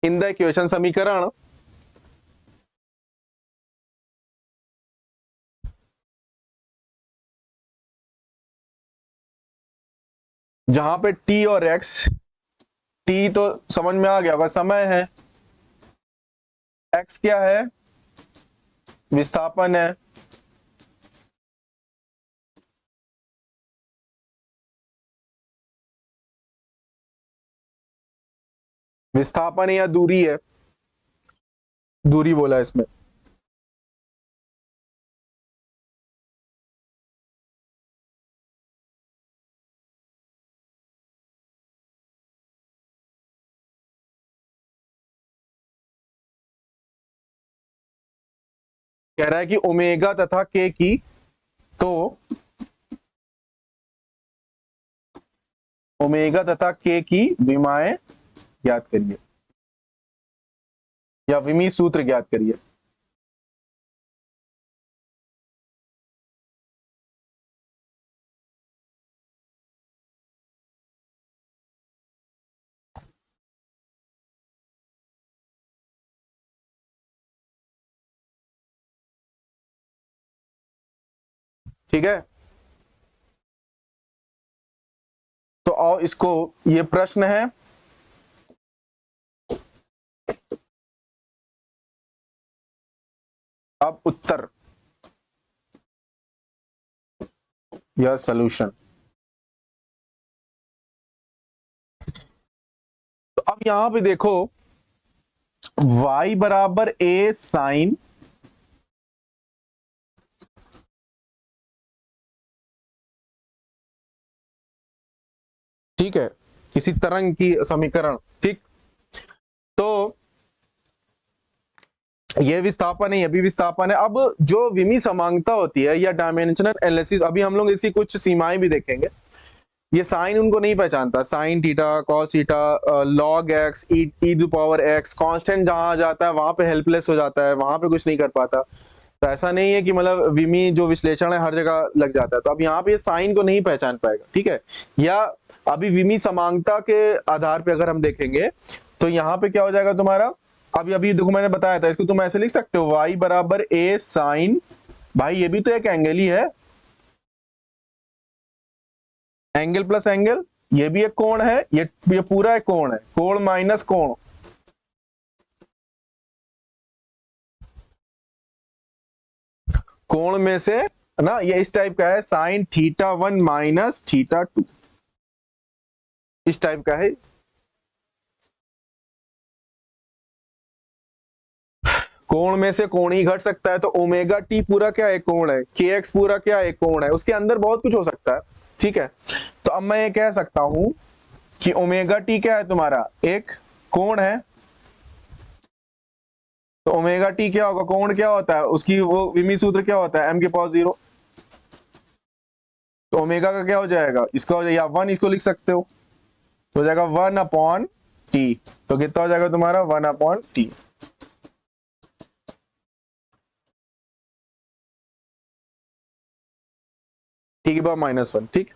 इन द इक्वेशन समीकरण जहां पे t और x, t तो समझ में आ गया होगा समय है, x क्या है, विस्थापन है, विस्थापन या दूरी है, दूरी बोला इसमें। कह रहा है कि ओमेगा तथा के की तो ओमेगा तथा के की विमाएं ज्ञात करिए या विमी सूत्र ज्ञात करिए। ठीक है, तो आओ इसको, ये प्रश्न है अब उत्तर या सॉल्यूशन। तो अब यहां पे देखो y बराबर a साइन ठीक है किसी तरंग की समीकरण, ठीक, तो ये विस्थापन है, ये भी विस्थापन है। अब जो विमी समांगता होती है या डायमेंशनल एनालिसिस, अभी हम लोग इसकी कुछ सीमाएं भी देखेंगे। ये साइन उनको नहीं पहचानता, sine theta, cos theta, log X, E to power X, constant जहां जाता है वहां पे हेल्पलेस हो जाता है, वहां पे कुछ नहीं कर पाता। तो ऐसा नहीं है कि मतलब विमी जो विश्लेषण है हर जगह लग जाता है। तो अब यहाँ पे साइन को नहीं पहचान पाएगा, ठीक है। या अभी विमी समांगता के आधार पे अगर हम देखेंगे तो यहाँ पे क्या हो जाएगा तुम्हारा, अभी अभी देखो मैंने बताया था, इसको तुम ऐसे लिख सकते हो y बराबर a साइन, भाई ये भी तो एक एंगल ही है, एंगल प्लस एंगल, ये भी एक कोण है, ये पूरा एक कोण है, कोण माइनस कोण, कोण में से ना ये इस टाइप का है, साइन थीटा 1 माइनस थीटा 2, इस टाइप का है। कोण में से कोण ही घट सकता है, तो ओमेगा टी पूरा क्या एक कोण है, के एक्स पूरा क्या एक कोण है, उसके अंदर बहुत कुछ हो सकता है, ठीक है। तो अब मैं ये कह सकता हूं कि ओमेगा टी क्या है तुम्हारा, एक कोण है। तो ओमेगा टी क्या होगा, कोण क्या होता है, उसकी वो विमी सूत्र क्या होता है, एम के पावर 0। तो ओमेगा का क्या हो जाएगा, इसका हो जाएगा 1, इसको लिख सकते हो, तो हो जाएगा 1/t। तो कितना हो जाएगा तुम्हारा 1/t, टी की पावर -1, ठीक।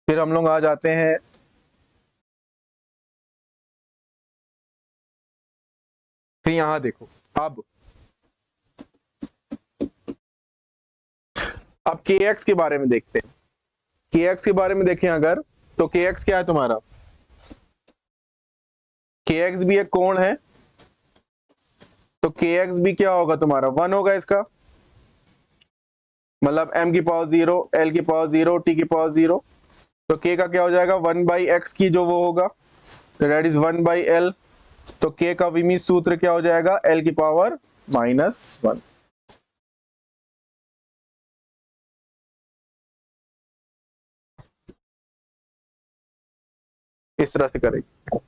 फिर हम लोग आ जाते हैं फिर यहां देखो, अब के एक्स के बारे में देखते हैं। के एक्स के बारे में देखें अगर, तो के एक्स क्या है तुम्हारा, के एक्स भी एक कोण है, तो के एक्स भी क्या होगा तुम्हारा 1 होगा इसका, मतलब m की पावर 0, l की पावर 0, t की पावर 0। तो k का क्या हो जाएगा 1/x की जो वो होगा, तो दैट इज 1/l। तो k का विमी सूत्र क्या हो जाएगा, l की पावर -1। इस तरह से करेंगे,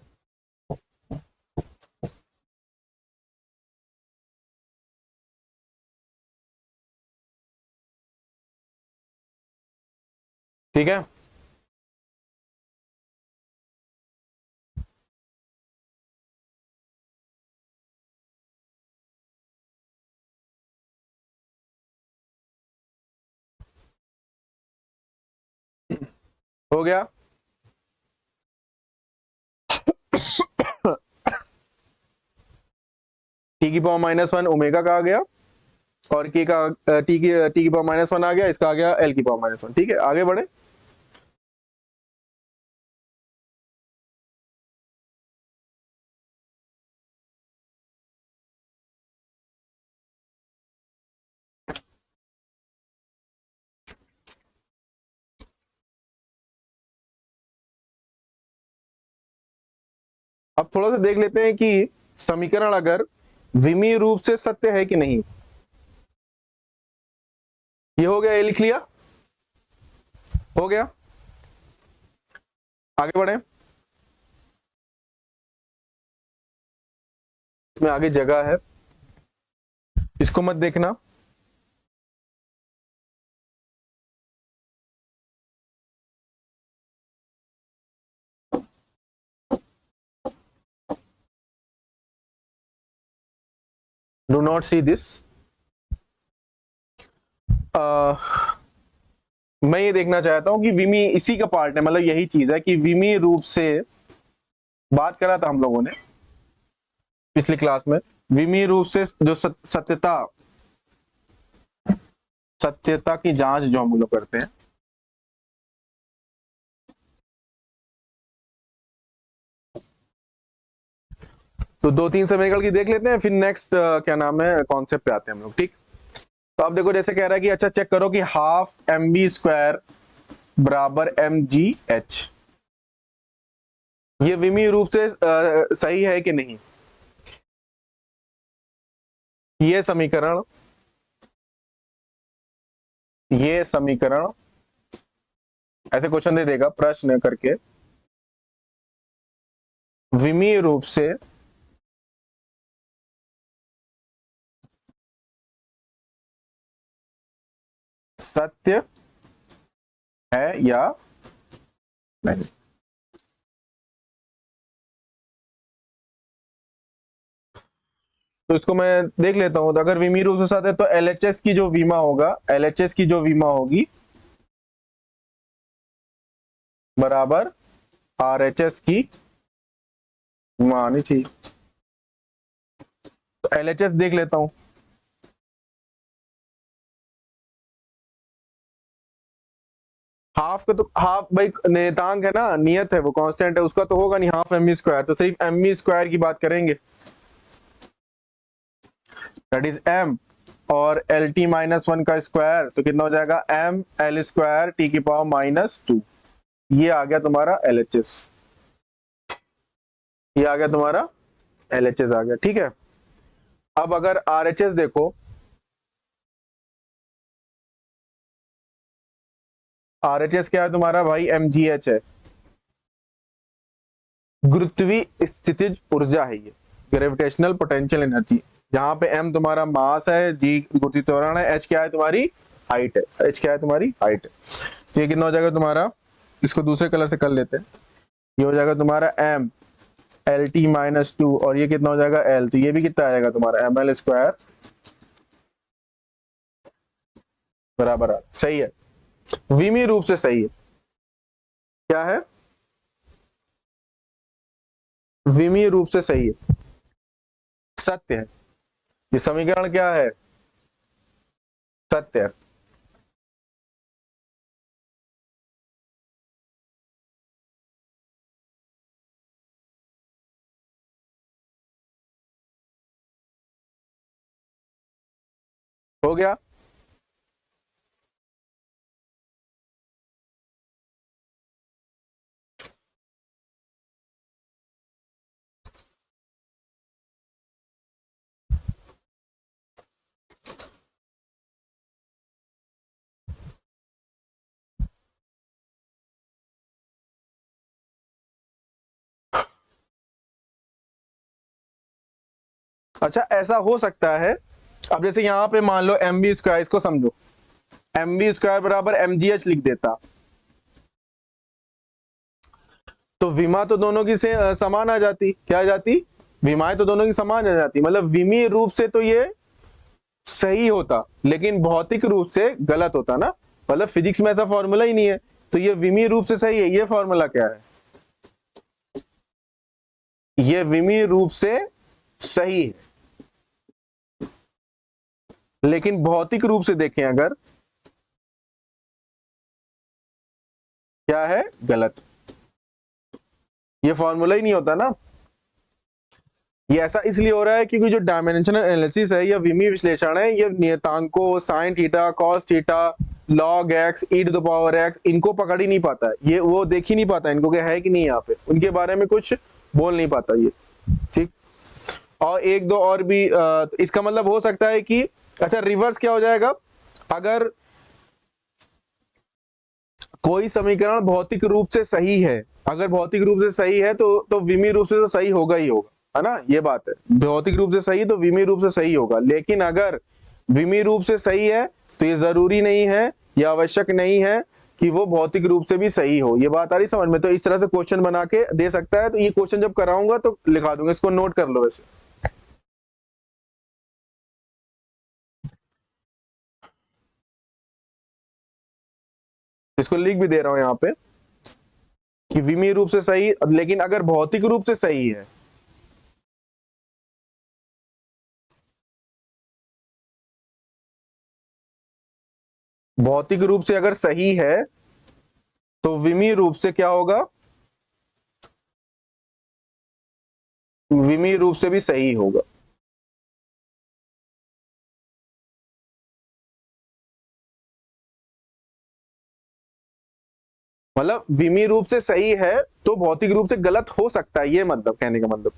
ठीक है। हो गया t की पावर -1 ओमेगा का आ गया, और k का t की पावर -1 आ गया, इसका आ गया l की पावर -1, ठीक है। आगे बढ़े, अब थोड़ा सा देख लेते हैं कि समीकरण अगर विमीय रूप से सत्य है कि नहीं। ये हो गया, ये लिख लिया, हो गया। आगे बढ़े, इसमें आगे जगह है। इसको मत देखना। Do not see this. मैं ये देखना चाहता हूं कि विमी इसी का पार्ट है, मतलब यही चीज है कि विमी रूप से बात करा था हम लोगों ने पिछली क्लास में। विमी रूप से जो सत्यता की जांच जो हम लोग करते हैं, तो 2-3 समीकरण की देख लेते हैं, फिर नेक्स्ट क्या नाम है कॉन्सेप्ट पे आते हैं हम लोग। ठीक, तो अब देखो जैसे कह रहा है कि अच्छा चेक करो कि हाफ एम बी स्क्वायर बराबर एम जी एच, ये विमी रूप से सही है कि नहीं। ये समीकरण ऐसे क्वेश्चन दे देगा प्रश्न करके, विमी रूप से सत्य है या नहीं। तो इसको मैं देख लेता हूं, तो अगर विमी रूप से सत्य है तो एलएचएस की जो वीमा होगी बराबर आरएचएस की वीमा आनी चाहिए। तो एलएचएस देख लेता हूं। हाफ का तो हाफ भाई नियतांक है ना, नियत है, वो कांस्टेंट है, उसका तो होगा नहीं हाफ एम बी स्क्वायर, तो सिर्फ एम बी स्क्वायर की बात करेंगे, दैट इज एम, और एल टी माइनस वन का स्क्वायर तो कितना हो जाएगा एम एल स्क्वायर टी की पावर -2। ये आ गया तुम्हारा एलएचएस, ये आ गया तुम्हारा एलएचएस आ गया। ठीक है, अब अगर आरएचएस देखो, आरएचएस क्या है तुम्हारा भाई, एमजीएच है, गुरुत्वीय स्थितिज ऊर्जा है ये, ग्रेविटेशनल पोटेंशियल एनर्जी, जहां पे एम तुम्हारा मास है, जी गुरुत्वीय त्वरण है, एच क्या है तुम्हारी हाइट है, एच क्या है तुम्हारी हाइट है। तो ये कितना हो जाएगा तुम्हारा, इसको दूसरे कलर से कर लेते हैं, ये हो जाएगा तुम्हारा एम एल टी -2, और ये कितना हो जाएगा एल, तो ये भी कितना आएगा तुम्हारा एम एल स्क्वायर बराबर आर। सही है, विमी रूप से सही है। क्या है, विमी रूप से सही है, सत्य है। ये समीकरण क्या है, सत्य है। हो गया। अच्छा ऐसा हो सकता है, अब जैसे यहाँ पे मान लो एम बी स्क्वायर, इसको समझो, एम बी स्क्वायर बराबर एम जी एच लिख देता, तो विमा तो दोनों की से समान आ जाती, क्या आ जाती, विमाएं तो दोनों की समान आ जाती, मतलब विमी रूप से तो ये सही होता, लेकिन भौतिक रूप से गलत होता ना, मतलब फिजिक्स में ऐसा फॉर्मूला ही नहीं है, तो ये विमी रूप से सही है। ये फॉर्मूला क्या है, ये विमी रूप से सही है, लेकिन भौतिक रूप से देखें अगर, क्या है, गलत। ये फॉर्मूला ही नहीं होता ना। ये ऐसा इसलिए हो रहा है क्योंकि जो डायमेंशनल एनालिसिस है या विमी विश्लेषण है, ये नियतांकों sine theta cos theta log X E to the power X इनको पकड़ ही नहीं पाता है, ये वो देख ही नहीं पाता इनको कि है कि नहीं, यहाँ पे उनके बारे में कुछ बोल नहीं पाता ये। ठीक, और एक दो और भी इसका मतलब हो सकता है कि अच्छा रिवर्स क्या हो जाएगा, अगर कोई समीकरण भौतिक रूप से सही है, अगर भौतिक रूप से सही है तो विमी रूप से तो सही होगा ही होगा, है ना, ये बात है। भौतिक रूप से सही तो विमीय रूप से सही होगा, लेकिन अगर विमीय रूप से सही है तो ये जरूरी नहीं है, या आवश्यक नहीं है कि वो भौतिक रूप से भी सही हो। ये बात आ रही समझ में? तो इस तरह से क्वेश्चन बना के दे सकता है। तो ये क्वेश्चन जब कराऊंगा तो लिखा दूंगा, इसको नोट कर लो वैसे। इसको लिख भी दे रहा हूं यहाँ पे कि विमीय रूप से सही, लेकिन अगर भौतिक रूप से सही है, भौतिक रूप से अगर सही है तो विमीय रूप से क्या होगा, विमीय रूप से भी सही होगा। मतलब विमीय रूप से सही है तो भौतिक रूप से गलत हो सकता है, ये मतलब कहने का मतलब।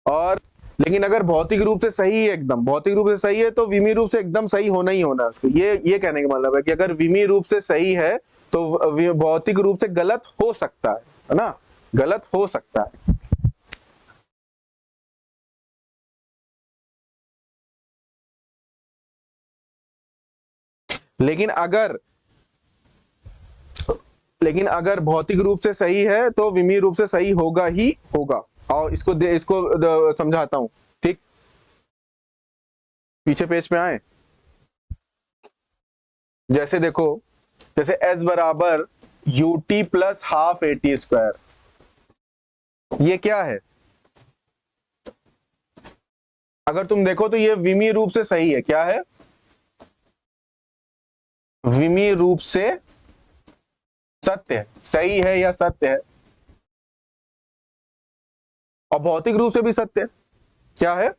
और लेकिन अगर भौतिक रूप से सही है, एकदम भौतिक रूप से सही है, तो विमीय रूप से एकदम सही होना ही होना है उसको। ये कहने का मतलब है कि अगर विमीय रूप से सही है तो भौतिक रूप से गलत हो सकता है ना, गलत हो सकता है। लेकिन अगर लेकिन अगर भौतिक रूप से सही है तो विमीय रूप से सही होगा ही होगा। और इसको समझाता हूं, ठीक? पीछे पेज पे आए। जैसे देखो, जैसे s बराबर ut plus half eighty square, ये क्या है? अगर तुम देखो तो ये विमीय रूप से सही है। क्या है? विमीय रूप से सत्य है, सही है या सत्य है, और भौतिक रूप से भी सत्य है। क्या है?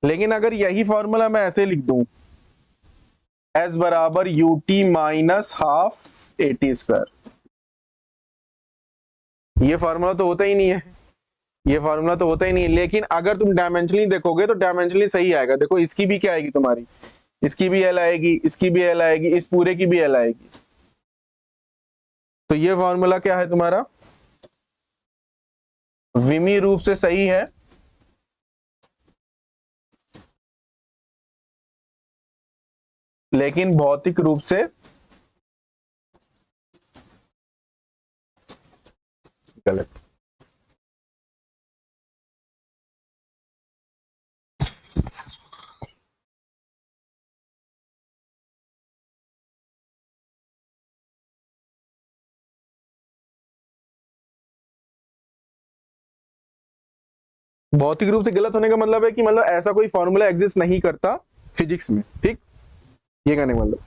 लेकिन अगर यही फॉर्मूला मैं ऐसे लिख दूं, s बराबर ut minus half eighty square, ये फॉर्मूला तो होता ही नहीं है, ये फॉर्मूला तो होता ही नहीं है। लेकिन अगर तुम डायमेंशनली देखोगे तो डायमेंशनली सही आएगा। देखो इसकी भी क्या आएगी तुम्हारी, इसकी भी एल आएगी, इसकी भी एल आएगी, इस पूरे की भी एल आएगी। तो ये फॉर्मूला क्या है तुम्हारा? विमीय रूप से सही है लेकिन भौतिक रूप से गलत। भौतिक रूप से गलत होने का मतलब है कि मतलब ऐसा कोई फॉर्मूला एग्जिस्ट नहीं करता फिजिक्स में, ठीक? ये कहने का मतलब।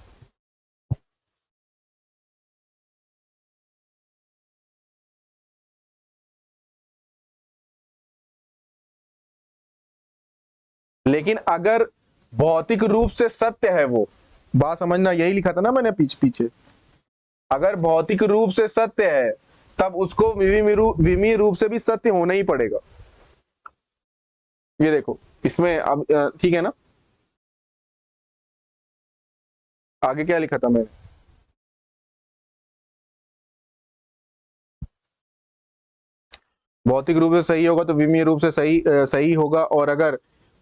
लेकिन अगर भौतिक रूप से सत्य है, वो बात समझना, यही लिखा था ना मैंने पीछे पीछे। अगर भौतिक रूप से सत्य है तब उसको विमीय रूप से भी सत्य होना ही पड़ेगा। ये देखो इसमें अब ठीक है ना, आगे क्या लिखा था मैंने? भौतिक रूप से सही होगा तो विमीय रूप से सही होगा, और अगर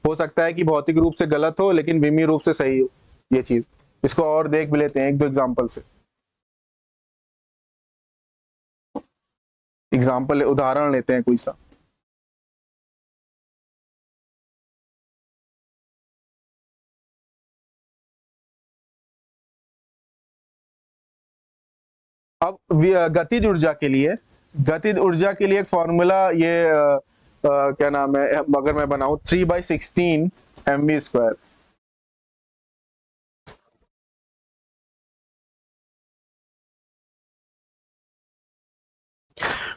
हो सकता है कि भौतिक रूप से गलत हो लेकिन विमीय रूप से सही हो, ये चीज। इसको और देख भी लेते हैं एक दो एग्जांपल से। एग्जांपल उदाहरण लेते हैं कोई सा। अब गतिज ऊर्जा के लिए, गतिज ऊर्जा के लिए एक फॉर्मूला, ये क्या नाम है, अगर मैं बनाऊं 3/16 mv स्क्वायर।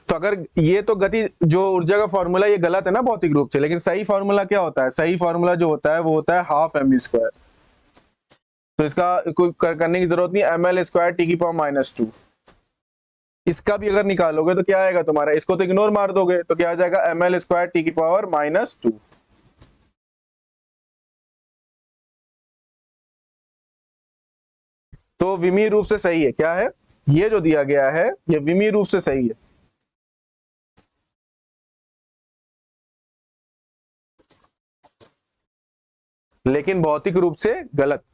तो अगर ये तो गति जो ऊर्जा का फॉर्मूला ये गलत है ना भौतिक रूप से, लेकिन सही फॉर्मूला क्या होता है? सही फॉर्मूला जो होता है वो होता है हाफ mv स्क्वायर। तो इसका कोई करने की जरूरत नहीं, ml स्क्वायर टी की पावर -2। इसका भी अगर निकालोगे तो क्या आएगा तुम्हारा? इसको तो इग्नोर मार दोगे तो क्या आ जाएगा? ml स्क्वायर टी की पावर -2। तो विमीय रूप से सही है। क्या है ये जो दिया गया है, ये विमीय रूप से सही है। लेकिन भौतिक रूप से गलत।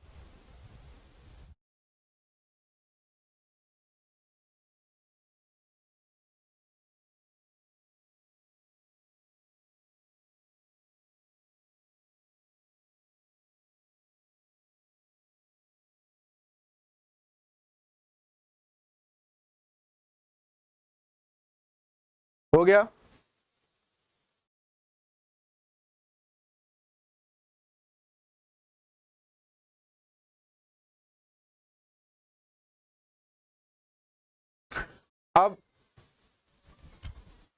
हो गया। अब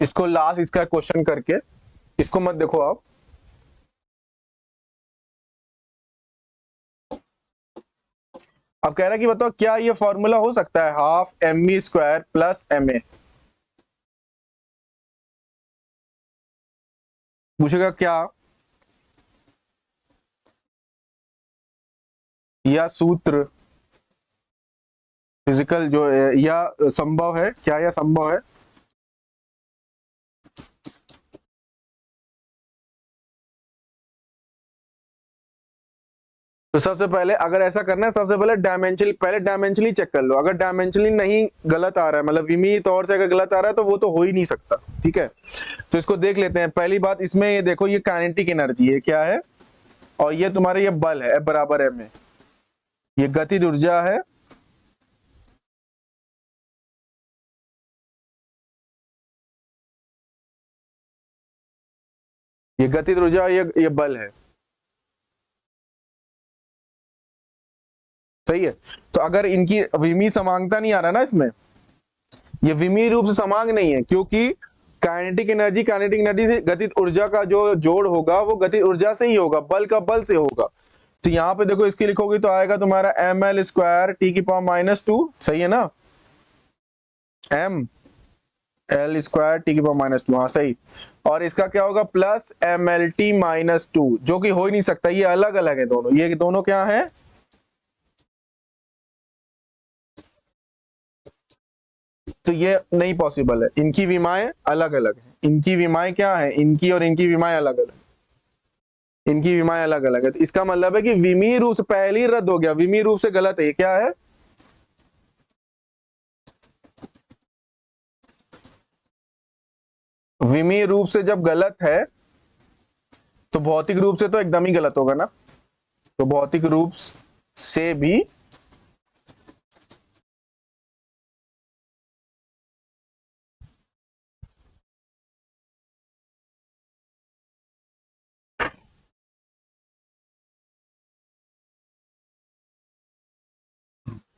इसको लास्ट इसका क्वेश्चन करके, इसको मत देखो आप। अब कह रहा है कि बताओ क्या ये फॉर्मूला हो सकता है half M V square plus M A. पूछेगा क्या, या सूत्र फिजिकल जो है, या संभव है क्या, या संभव है। तो सबसे पहले अगर ऐसा करना है, सबसे पहले डायमेंशनली चेक कर लो। अगर डायमेंशनली नहीं गलत आ रहा है, मतलब विमीय तौर से अगर गलत आ रहा है, तो वो तो हो ही नहीं सकता। ठीक है, तो इसको देख लेते हैं। पहली बात इसमें ये देखो, ये काइनेटिक एनर्जी है, क्या है, और ये तुम्हारे ये बल है, F बराबर एम ए। ये गतिज ऊर्जा है, ये गतिज ऊर्जा, ये बल है। सही है। तो अगर इनकी विमीय समांगता नहीं आ रहा ना इसमें, ये विमीय रूप से समांग नहीं है, क्योंकि काइनेटिक एनर्जी से गतिज ऊर्जा का जो जोड़ होगा वो गतिज ऊर्जा से ही होगा, बल का बल से होगा। तो यहाँ पे देखो इसकी लिखोगे तो आएगा तुम्हारा एम एल स्क्वायर टी की पावर -2। सही है ना, एम एल स्क्वायर टी की पावर -2, हाँ सही। और इसका क्या होगा प्लस एम एल टी -2, जो कि हो ही नहीं सकता, ये अलग अलग है दोनों, ये दोनों क्या है, तो ये नहीं पॉसिबल है। इनकी विमाएं अलग अलग है, इनकी विमाएं क्या है, इनकी और इनकी विमाएं अलग अलग, इनकी विमाएं अलग अलग है। तो इसका मतलब है कि विमीय रूप से पहले ही रद्द हो गया, विमीय रूप से गलत है। क्या है, विमीय रूप से जब गलत है तो भौतिक रूप से तो एकदम ही गलत होगा ना। तो भौतिक रूप से भी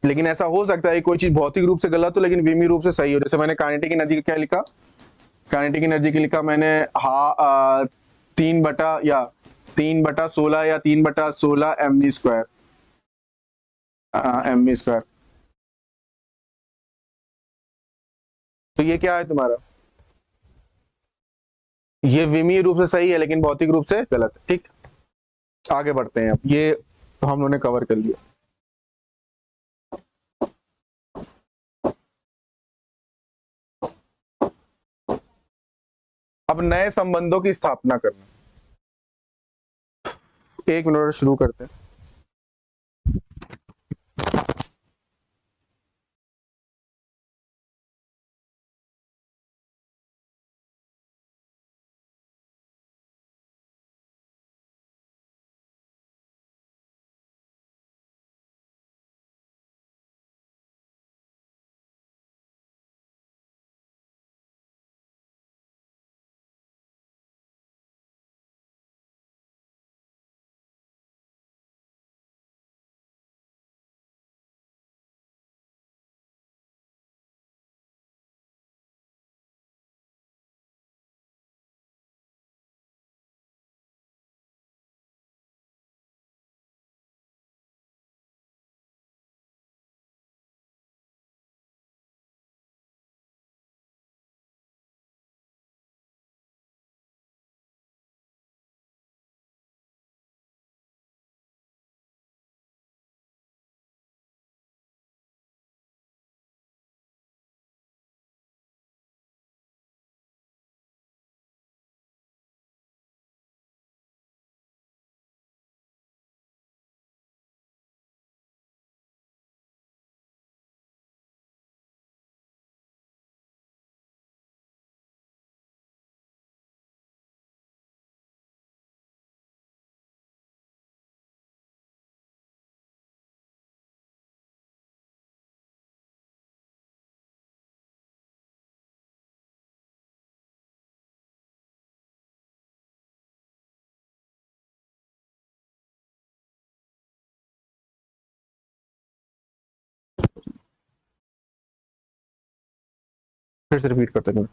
लेकिन ऐसा हो सकता है कोई चीज भौतिक रूप से गलत हो लेकिन विमीय रूप से सही हो। जैसे मैंने काइनेटिक एनर्जी का क्या लिखा, काइनेटिक एनर्जी के लिखा मैंने 3/16 या 3/16 M V square, M V square. तो ये क्या है तुम्हारा, ये विमीय रूप से सही है लेकिन भौतिक रूप से गलत है। ठीक, आगे बढ़ते हैं। अब ये तो हम लोगों ने कवर कर लिया। अब नए संबंधों की स्थापना करना। 1 मिनट शुरू करते हैं। फिर से रिपीट करते हैं।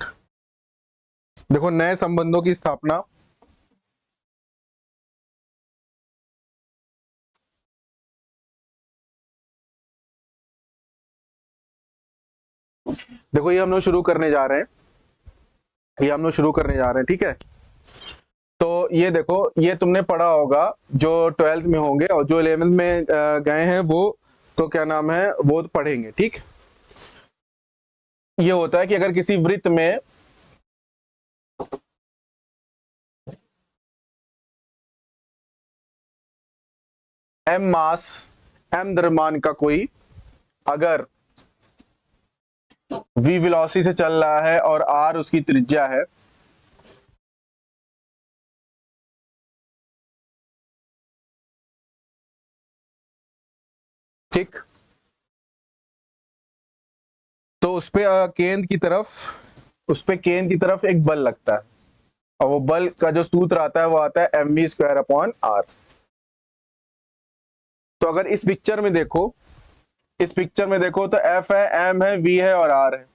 देखो, नए संबंधों की स्थापना, देखो ये हम लोग शुरू करने जा रहे हैं, ये हम लोग शुरू करने जा रहे हैं, ठीक है। तो ये देखो, ये तुमने पढ़ा होगा जो 12th में होंगे, और जो 11th में गए हैं वो तो क्या नाम है, वो तो पढ़ेंगे, ठीक। ये होता है कि अगर किसी वृत्त में m मास, m द्रव्यमान का कोई अगर v वेलोसिटी से चल रहा है और r उसकी त्रिज्या है, ठीक। तो उस पे केंद्र की तरफ, उस पे केंद्र की तरफ एक बल लगता है, और वो बल का जो सूत्र आता है वो आता है mv²/r। तो अगर इस पिक्चर में देखो, इस पिक्चर में देखो तो F है, M है, V है और R है,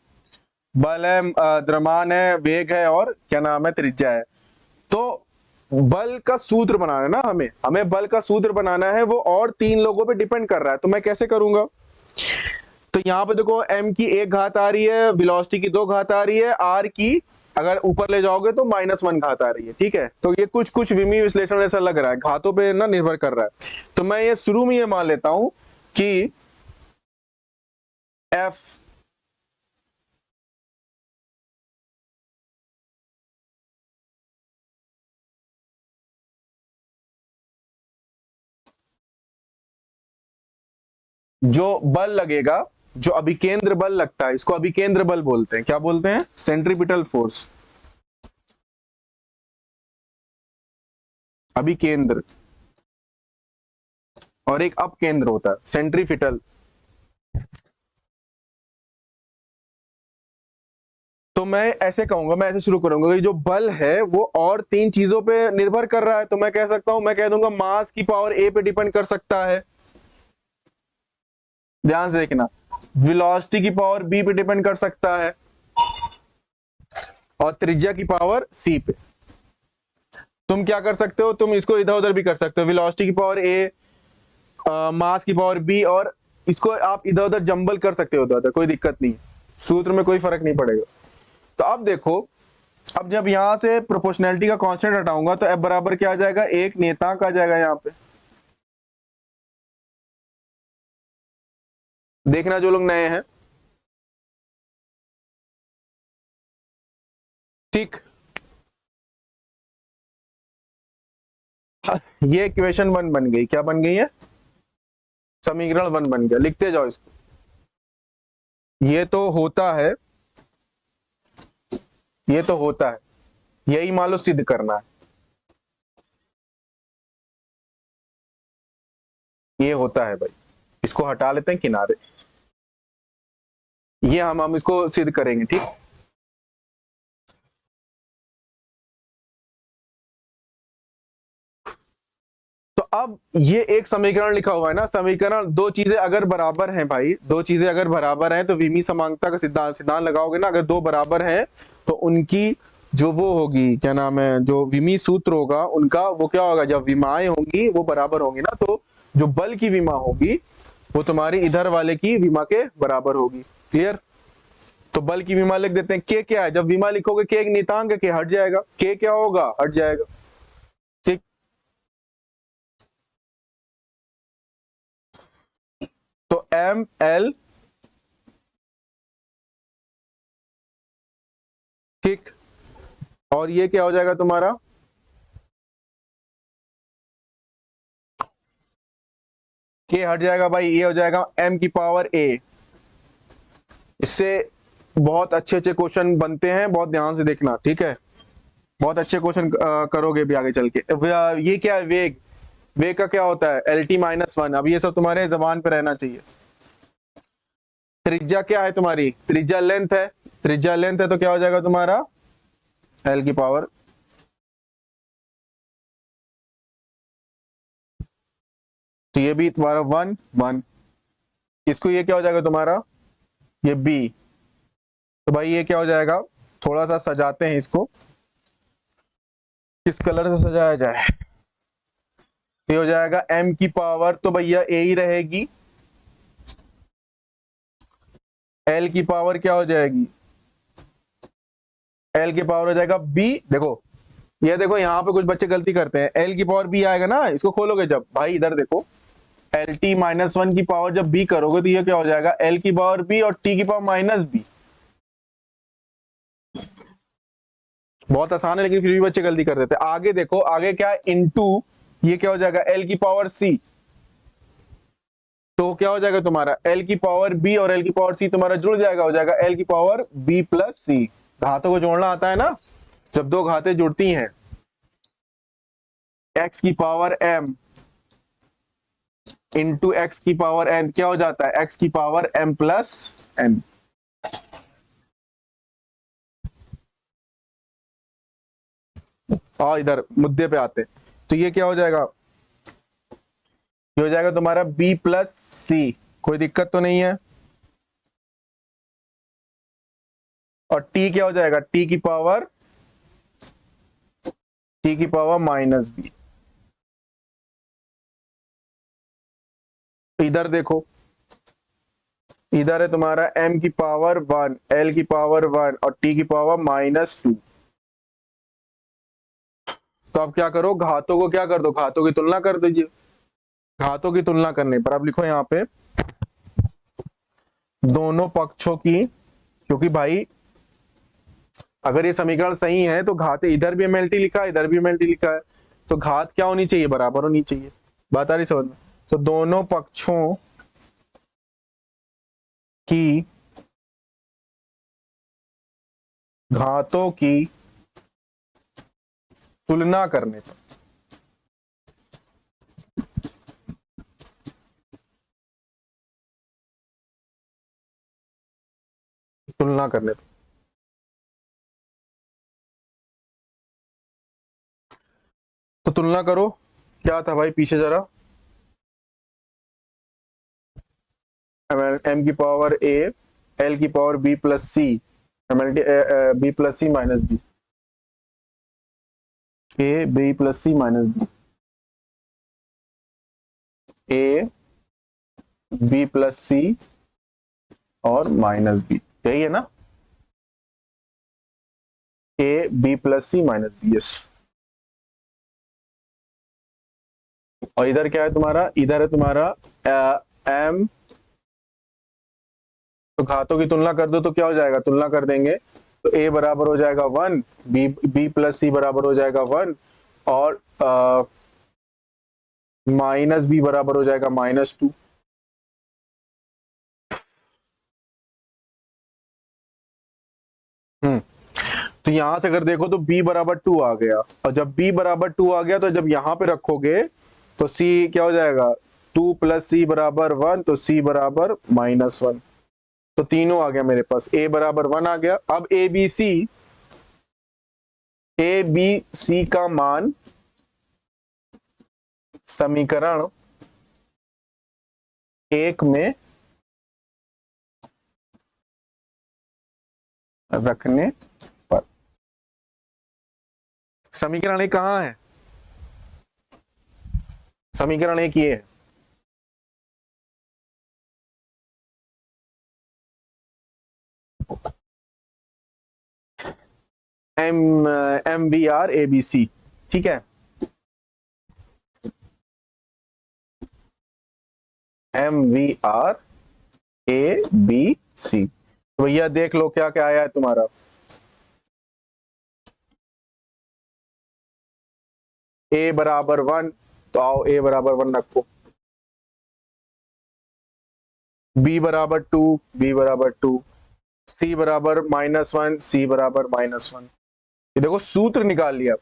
बल है, द्रव्यमान है, वेग है और क्या नाम है, त्रिज्या है। तो बल का सूत्र बनाना है ना, हमें बल का सूत्र बनाना है, वो और 3 लोगों पे डिपेंड कर रहा है। तो मैं कैसे करूंगा, तो यहाँ पे देखो m की 1 घात आ रही है, वेलोसिटी की 2 घात आ रही है, r की अगर ऊपर ले जाओगे तो -1 घात आ रही है, ठीक है। तो ये कुछ कुछ विमीय विश्लेषण ऐसा लग रहा है, घातों पे ना निर्भर कर रहा है। तो मैं ये शुरू में ये मान लेता हूं कि f जो बल लगेगा, जो अभिकेंद्र बल लगता है, इसको अभिकेंद्र बल बोलते हैं। क्या बोलते हैं? सेंट्रीपिटल फोर्स, अभिकेंद्र। और एक अपकेंद्र होता है, सेंट्रीपिटल। तो मैं ऐसे कहूंगा, मैं ऐसे शुरू करूंगा कि जो बल है वो और 3 चीजों पे निर्भर कर रहा है। तो मैं कह सकता हूं, मैं कह दूंगा मास की पावर a पे डिपेंड कर सकता है, ध्यान से देखना। वेलोसिटी की पावर b पे डिपेंड कर सकता है, और त्रिज्या की पावर c पे। तुम क्या कर सकते हो, तुम इसको इधर उधर भी कर सकते हो, वेलोसिटी की पावर a, मास की पावर b, और इसको आप इधर उधर जंबल कर सकते हो, उधर कोई दिक्कत नहीं, सूत्र में कोई फर्क नहीं पड़ेगा। तो अब देखो, अब जब यहां से प्रोपोर्शनैलिटी का कांस्टेंट हटाऊंगा तो F बराबर क्या आ जाएगा, एक नेतांक आ जाएगा यहाँ पे। देखना जो लोग नए हैं, ठीक। ये इक्वेशन 1 बन गई, क्या बन गई है, समीकरण 1 बन गया। लिखते जाओ इसको, ये तो होता है, ये तो होता है, यही मान लो सिद्ध करना है, ये होता है भाई। इसको हटा लेते हैं किनारे, ये हम इसको सिद्ध करेंगे, ठीक। तो अब ये एक समीकरण लिखा हुआ है ना, समीकरण, दो चीजें अगर बराबर हैं भाई, दो चीजें अगर बराबर हैं तो विमीय समांगता का सिद्धांत लगाओगे ना। अगर दो बराबर हैं तो उनकी जो वो होगी, क्या नाम है, जो विमीय सूत्र होगा उनका, वो क्या होगा, जब विमाएं होंगी वो बराबर होंगी ना, तो जो बल की विमा होगी वो तुम्हारी इधर वाले की विमा के बराबर होगी। क्लियर? तो बल की विमा लिख देते हैं। के क्या है, जब विमा लिखोगे के एक नियतांक है, के हट जाएगा, के क्या होगा, हट जाएगा, ठीक। तो एम एल, ठीक। और ये क्या हो जाएगा तुम्हारा, के हट जाएगा भाई, ये हो जाएगा m की पावर a। इससे बहुत अच्छे अच्छे क्वेश्चन बनते हैं, बहुत ध्यान से देखना, ठीक है। बहुत अच्छे क्वेश्चन करोगे भी आगे चल के। ये क्या है, वेग, वेग का क्या होता है, LT-1। अब ये सब तुम्हारे जबान पे रहना चाहिए। त्रिज्या क्या है तुम्हारी, त्रिज्या लेंथ है, त्रिज्या लेंथ है तो क्या हो जाएगा तुम्हारा, L की पावर, तो ये भी तुम्हारा 1 1। इसको ये क्या हो जाएगा तुम्हारा, ये b, तो भाई ये क्या हो जाएगा, थोड़ा सा सजाते हैं इसको, किस कलर से सजाया जाए। तो ये हो जाएगा m की पावर तो भैया a ही रहेगी, l की पावर क्या हो जाएगी, l की पावर हो जाएगा b। देखो ये देखो यहाँ पे कुछ बच्चे गलती करते हैं, l की पावर b आएगा ना, इसको खोलोगे जब भाई इधर देखो, एल टी माइनस वन की पावर जब b करोगे तो ये क्या हो जाएगा, l की पावर b और t की पावर माइनस b। बहुत आसान है लेकिन फिर भी बच्चे गलती कर देते हैं। आगे देखो, आगे क्या है, इनटू, ये क्या हो जाएगा l की पावर c, तो क्या हो जाएगा तुम्हारा l की पावर b और l की पावर c तुम्हारा जुड़ जाएगा, हो जाएगा l की पावर b प्लस c। घातों को जोड़ना आता है ना, जब दो घातें जुड़ती हैं, x की पावर m इंटू एक्स की पावर n क्या हो जाता है, x की पावर m प्लस n। और इधर मुद्दे पे आते, तो ये क्या हो जाएगा, ये हो जाएगा तुम्हारा b प्लस सी, कोई दिक्कत तो नहीं है। और t क्या हो जाएगा, t की पावर माइनस b। इधर देखो, इधर है तुम्हारा m की पावर 1, l की पावर 1 और t की पावर माइनस 2। तो अब क्या करो, घातों को क्या कर दो, घातों की तुलना कर दीजिए। घातों की तुलना करने पर अब लिखो यहाँ पे दोनों पक्षों की, क्योंकि भाई अगर ये समीकरण सही है तो घात इधर भी एमएलटी लिखा है, इधर भी एमएलटी लिखा है, तो घात क्या होनी चाहिए, बराबर होनी चाहिए। बात आ रही समझ में। तो दोनों पक्षों की घातों की तुलना करने पर, तुलना करने पर, तो तुलना करो, क्या था भाई पीछे जरा, m की पावर a, l की power b plus C, b plus C minus b, a b plus C minus b, a b plus C और माइनस b, यही है ना, a b plus C minus b, yes. और इधर क्या है तुम्हारा, इधर है तुम्हारा m, तो घातों की तुलना कर दो तो क्या हो जाएगा, तुलना कर देंगे तो a बराबर हो जाएगा 1, b प्लस सी बराबर हो जाएगा 1 और माइनस b बराबर हो जाएगा -2। तो यहां से अगर देखो तो b बराबर 2 आ गया, और जब b बराबर 2 आ गया तो जब यहां पे रखोगे तो c क्या हो जाएगा, 2 प्लस सी बराबर 1, तो c बराबर -1। तो तीनों आ गया मेरे पास, a बराबर 1 आ गया। अब a b c का मान समीकरण 1 में रखने पर, समीकरण 1 कहां है, समीकरण 1 ये है, MVR ABC, ठीक है, MVR ABC। तो भैया देख लो क्या क्या आया है तुम्हारा, a बराबर 1, तो आओ a बराबर 1 रखो, b बराबर 2, b बराबर 2, c बराबर -1, c बराबर -1। ये देखो सूत्र निकाल लिया।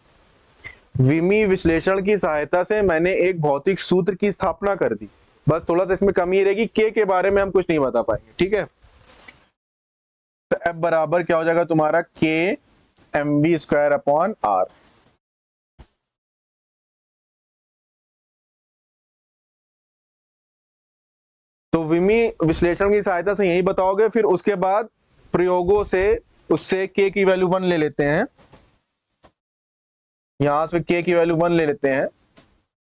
विमी विश्लेषण की सहायता से मैंने एक भौतिक सूत्र की स्थापना कर दी। बस थोड़ा सा इसमें कमी रहेगी, के बारे में हम कुछ नहीं बता पाएंगे, ठीक है। तो F बराबर क्या हो जाएगा तुम्हारा, के mv² अपॉन r। तो विमी विश्लेषण की सहायता से यही बताओगे, फिर उसके बाद प्रयोगों से उससे k की वैल्यू 1 ले लेते हैं, यहां से k की वैल्यू 1 ले लेते हैं,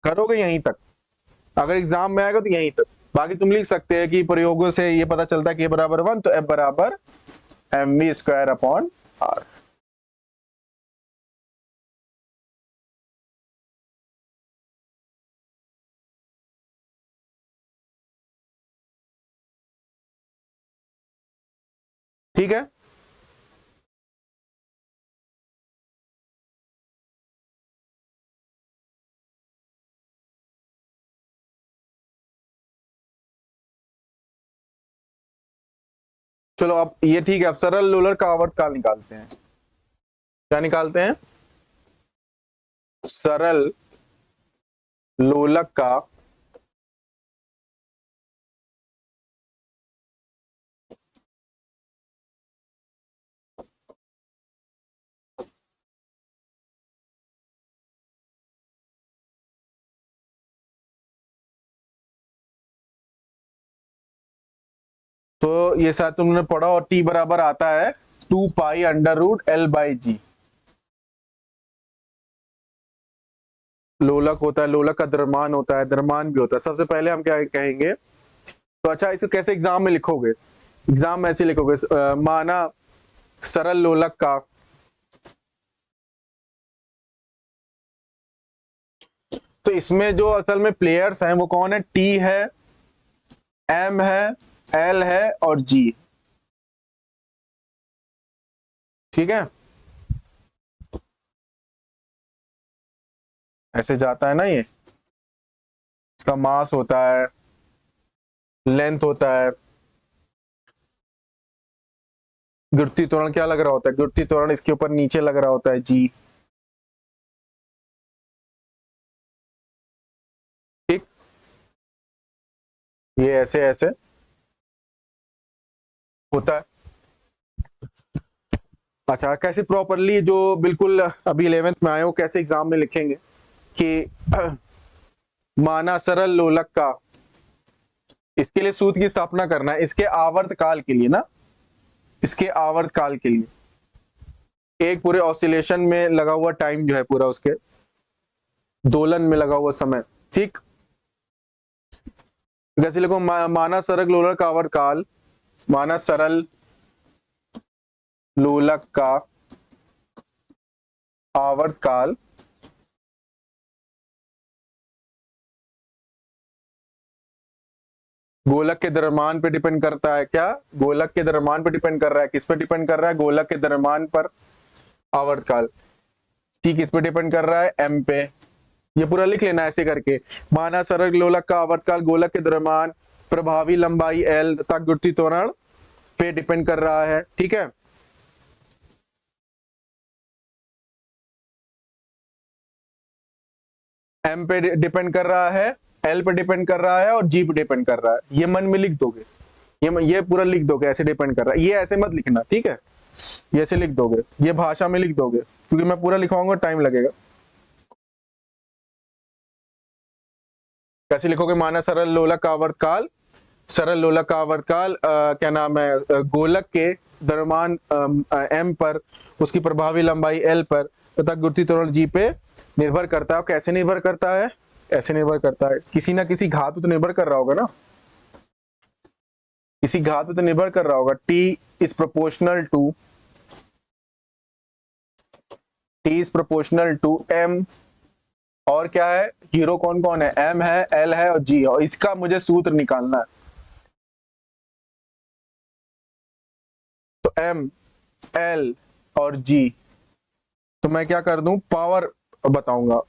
करोगे यहीं तक, अगर एग्जाम में आएगा तो यहीं तक। बाकी तुम लिख सकते हैं कि प्रयोगों से ये पता चलता है कि बराबर 1, तो f बराबर mv स्क्वायर अपॉन r। ठीक है, चलो अब ये ठीक है। अब सरल लोलक का आवर्तकाल निकालते हैं। क्या निकालते हैं? सरल लोलक का तो ये शायद तुमने पढ़ा, और t बराबर आता है 2 pi under root l by G. लोलक होता है, लोलक का द्रव्यमान होता है, द्रव्यमान भी होता है। सबसे पहले हम क्या कहेंगे, तो अच्छा इसे कैसे एग्जाम में लिखोगे? एग्जाम में ऐसे लिखोगे, माना सरल लोलक का तो इसमें जो असल में प्लेयर्स हैं वो कौन है? टी है, एम है, एल है और जी। ठीक है, ऐसे जाता है ना ये, इसका मास होता है, लेंथ होता है। गुरुत्वीय त्वरण क्या लग रहा होता है? गुरुत्वीय त्वरण इसके ऊपर नीचे लग रहा होता है, जी। ठीक, ये ऐसे ऐसे होता है। अच्छा, कैसे प्रॉपरली जो बिल्कुल अभी 11th में आए हो कैसे एग्जाम में लिखेंगे कि माना सरल लोलक का, इसके लिए सूत्र की स्थापना करना है, इसके आवर्त काल के लिए ना, इसके आवर्त काल के लिए एक पूरे ऑसिलेशन में लगा हुआ टाइम जो है पूरा, उसके दोलन में लगा हुआ समय। ठीक, जैसे लिखो माना सरल लोलक का आवर्त काल, माना सरल लोलक का आवर्त काल गोलक के द्रव्यमान पे डिपेंड करता है। क्या? गोलक के द्रव्यमान पे डिपेंड कर रहा है। किस पे डिपेंड कर रहा है? गोलक के द्रव्यमान पर आवर्तकाल। ठीक, किस पे डिपेंड कर रहा है? एम पे। ये पूरा लिख लेना ऐसे करके, माना सरल लोलक का आवर्तकाल गोलक के द्रव्यमान, प्रभावी लंबाई एल तथा गुरुत्वीय त्वरण पे डिपेंड कर रहा है। ठीक है, एम पे डिपेंड कर रहा है, एल पे डिपेंड कर रहा है और जी पे डिपेंड कर रहा है। ये मन में लिख दोगे, ये पूरा लिख दोगे, ऐसे डिपेंड कर रहा है। ये ऐसे मत लिखना, ठीक है, ये ऐसे लिख दोगे, ये भाषा में लिख दोगे, क्योंकि मैं पूरा लिखवाऊंगा टाइम लगेगा। कैसे लिखोगे? माना सरल लोलक का आवर्तकाल, सरल लोलक का आवर्तकाल क्या नाम है, गोलक के द्रव्यमान एम पर, उसकी प्रभावी लंबाई एल पर तथा गुरुत्वीय त्वरण जी पे निर्भर करता है। और कैसे निर्भर करता है? ऐसे निर्भर करता है, किसी ना किसी घात पे तो निर्भर कर रहा होगा ना, किसी घात पे तो निर्भर कर रहा होगा। T is proportional to, T is proportional to M, और क्या है? हीरो कौन कौन है? एम है, एल है और जी है, और इसका मुझे सूत्र निकालना है। तो एम, एल और जी, तो मैं क्या कर दूं, पावर बताऊंगा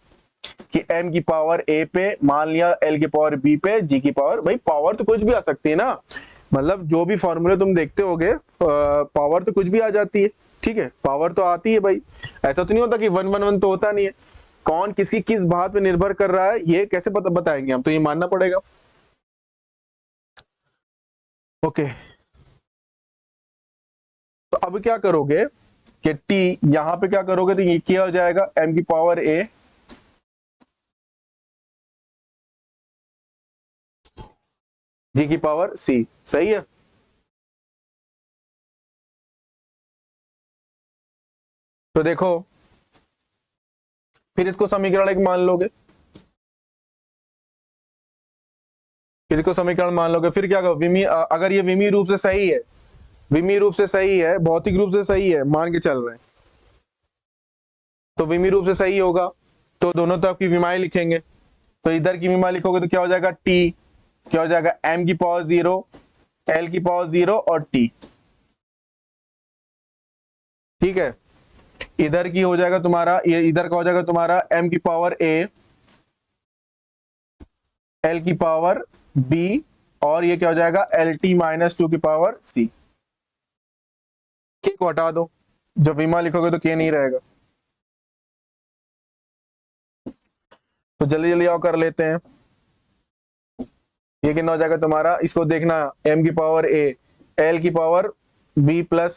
कि m की पावर a पे, मान लिया l की पावर b पे, g की पावर, भाई पावर तो कुछ भी आ सकती है ना, मतलब जो भी फॉर्मूले तुम देखते होगे पावर तो कुछ भी आ जाती है। ठीक है, पावर तो आती है भाई, ऐसा तो नहीं होता कि 1 1 1 तो होता नहीं है। कौन किसकी किस बात पे निर्भर कर रहा है ये कैसे बताएंगे हम, तो ये मानना पड़ेगा। ओके, तो अब क्या करोगे कि t यहां पे क्या करोगे, तो ये क्या हो जाएगा, m की पावर a, g की पावर c। सही है, तो देखो फिर इसको समीकरण एक मान लोगे, फिर इसको समीकरण मान लोगे, फिर क्या करो अगर ये विमी रूप से सही है, विमी रूप से सही है, भौतिक रूप से सही है, मान के चल रहे हैं, तो विमी रूप से सही होगा तो दोनों तरफ की विमाएं लिखेंगे। तो इधर की विमा लिखोगे तो क्या हो जाएगा, टी, क्या हो जाएगा, m की पावर 0, l की पावर 0 और t। ठीक है, इधर की हो जाएगा तुम्हारा, ये इधर का हो जाएगा तुम्हारा m की पावर a, l की पावर b, और ये क्या हो जाएगा, lt माइनस 2 की पावर c। k को हटा दो, जब विमा लिखोगे तो k नहीं रहेगा। तो जल्दी जल्दी आओ कर लेते हैं। ये कितना हो जाएगा तुम्हारा, इसको देखना, m की पावर a, l की पावर b प्लस,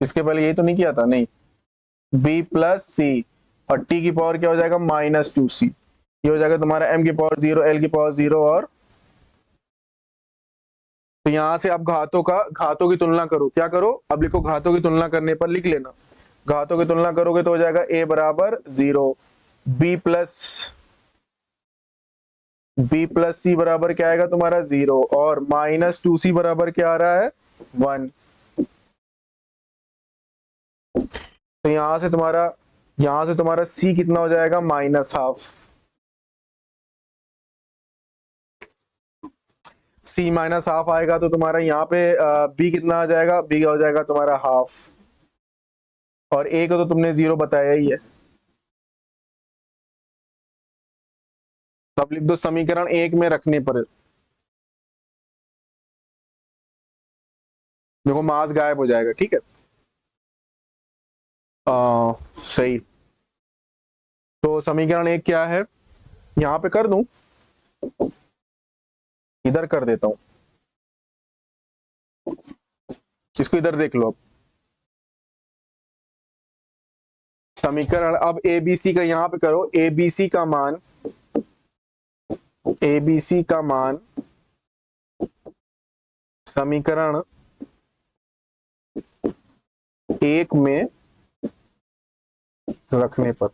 इसके पहले यही तो नहीं किया था, नहीं, b प्लस c, और t की पावर क्या हो जाएगा, माइनस 2c। ये हो जाएगा तुम्हारा m की पावर 0, l की पावर 0, और तो यहां से आप घातों की तुलना करो, क्या करो, अब लिखो, घातों की तुलना करने पर लिख लेना, घातों की तुलना करोगे तो हो जाएगा a बराबर 0, b प्लस c बराबर क्या आएगा तुम्हारा 0, और माइनस 2c बराबर क्या आ रहा है, 1। तो यहां से तुम्हारा c कितना हो जाएगा, minus half. c minus half आएगा तो तुम्हारा यहाँ पे b कितना आ जाएगा, b हो जाएगा तुम्हारा हाफ, और a को तो तुमने 0 बताया ही है। तो अब लिख दो समीकरण 1 में रखने पर, देखो मास गायब हो जाएगा। ठीक है, सही। तो समीकरण 1 क्या है, यहां पे कर दूं, इधर कर देता हूं, इसको इधर देख लो। अब समीकरण, अब एबीसी का यहां पे करो, एबीसी का मान, एबीसी का मान समीकरण 1 में रखने पर,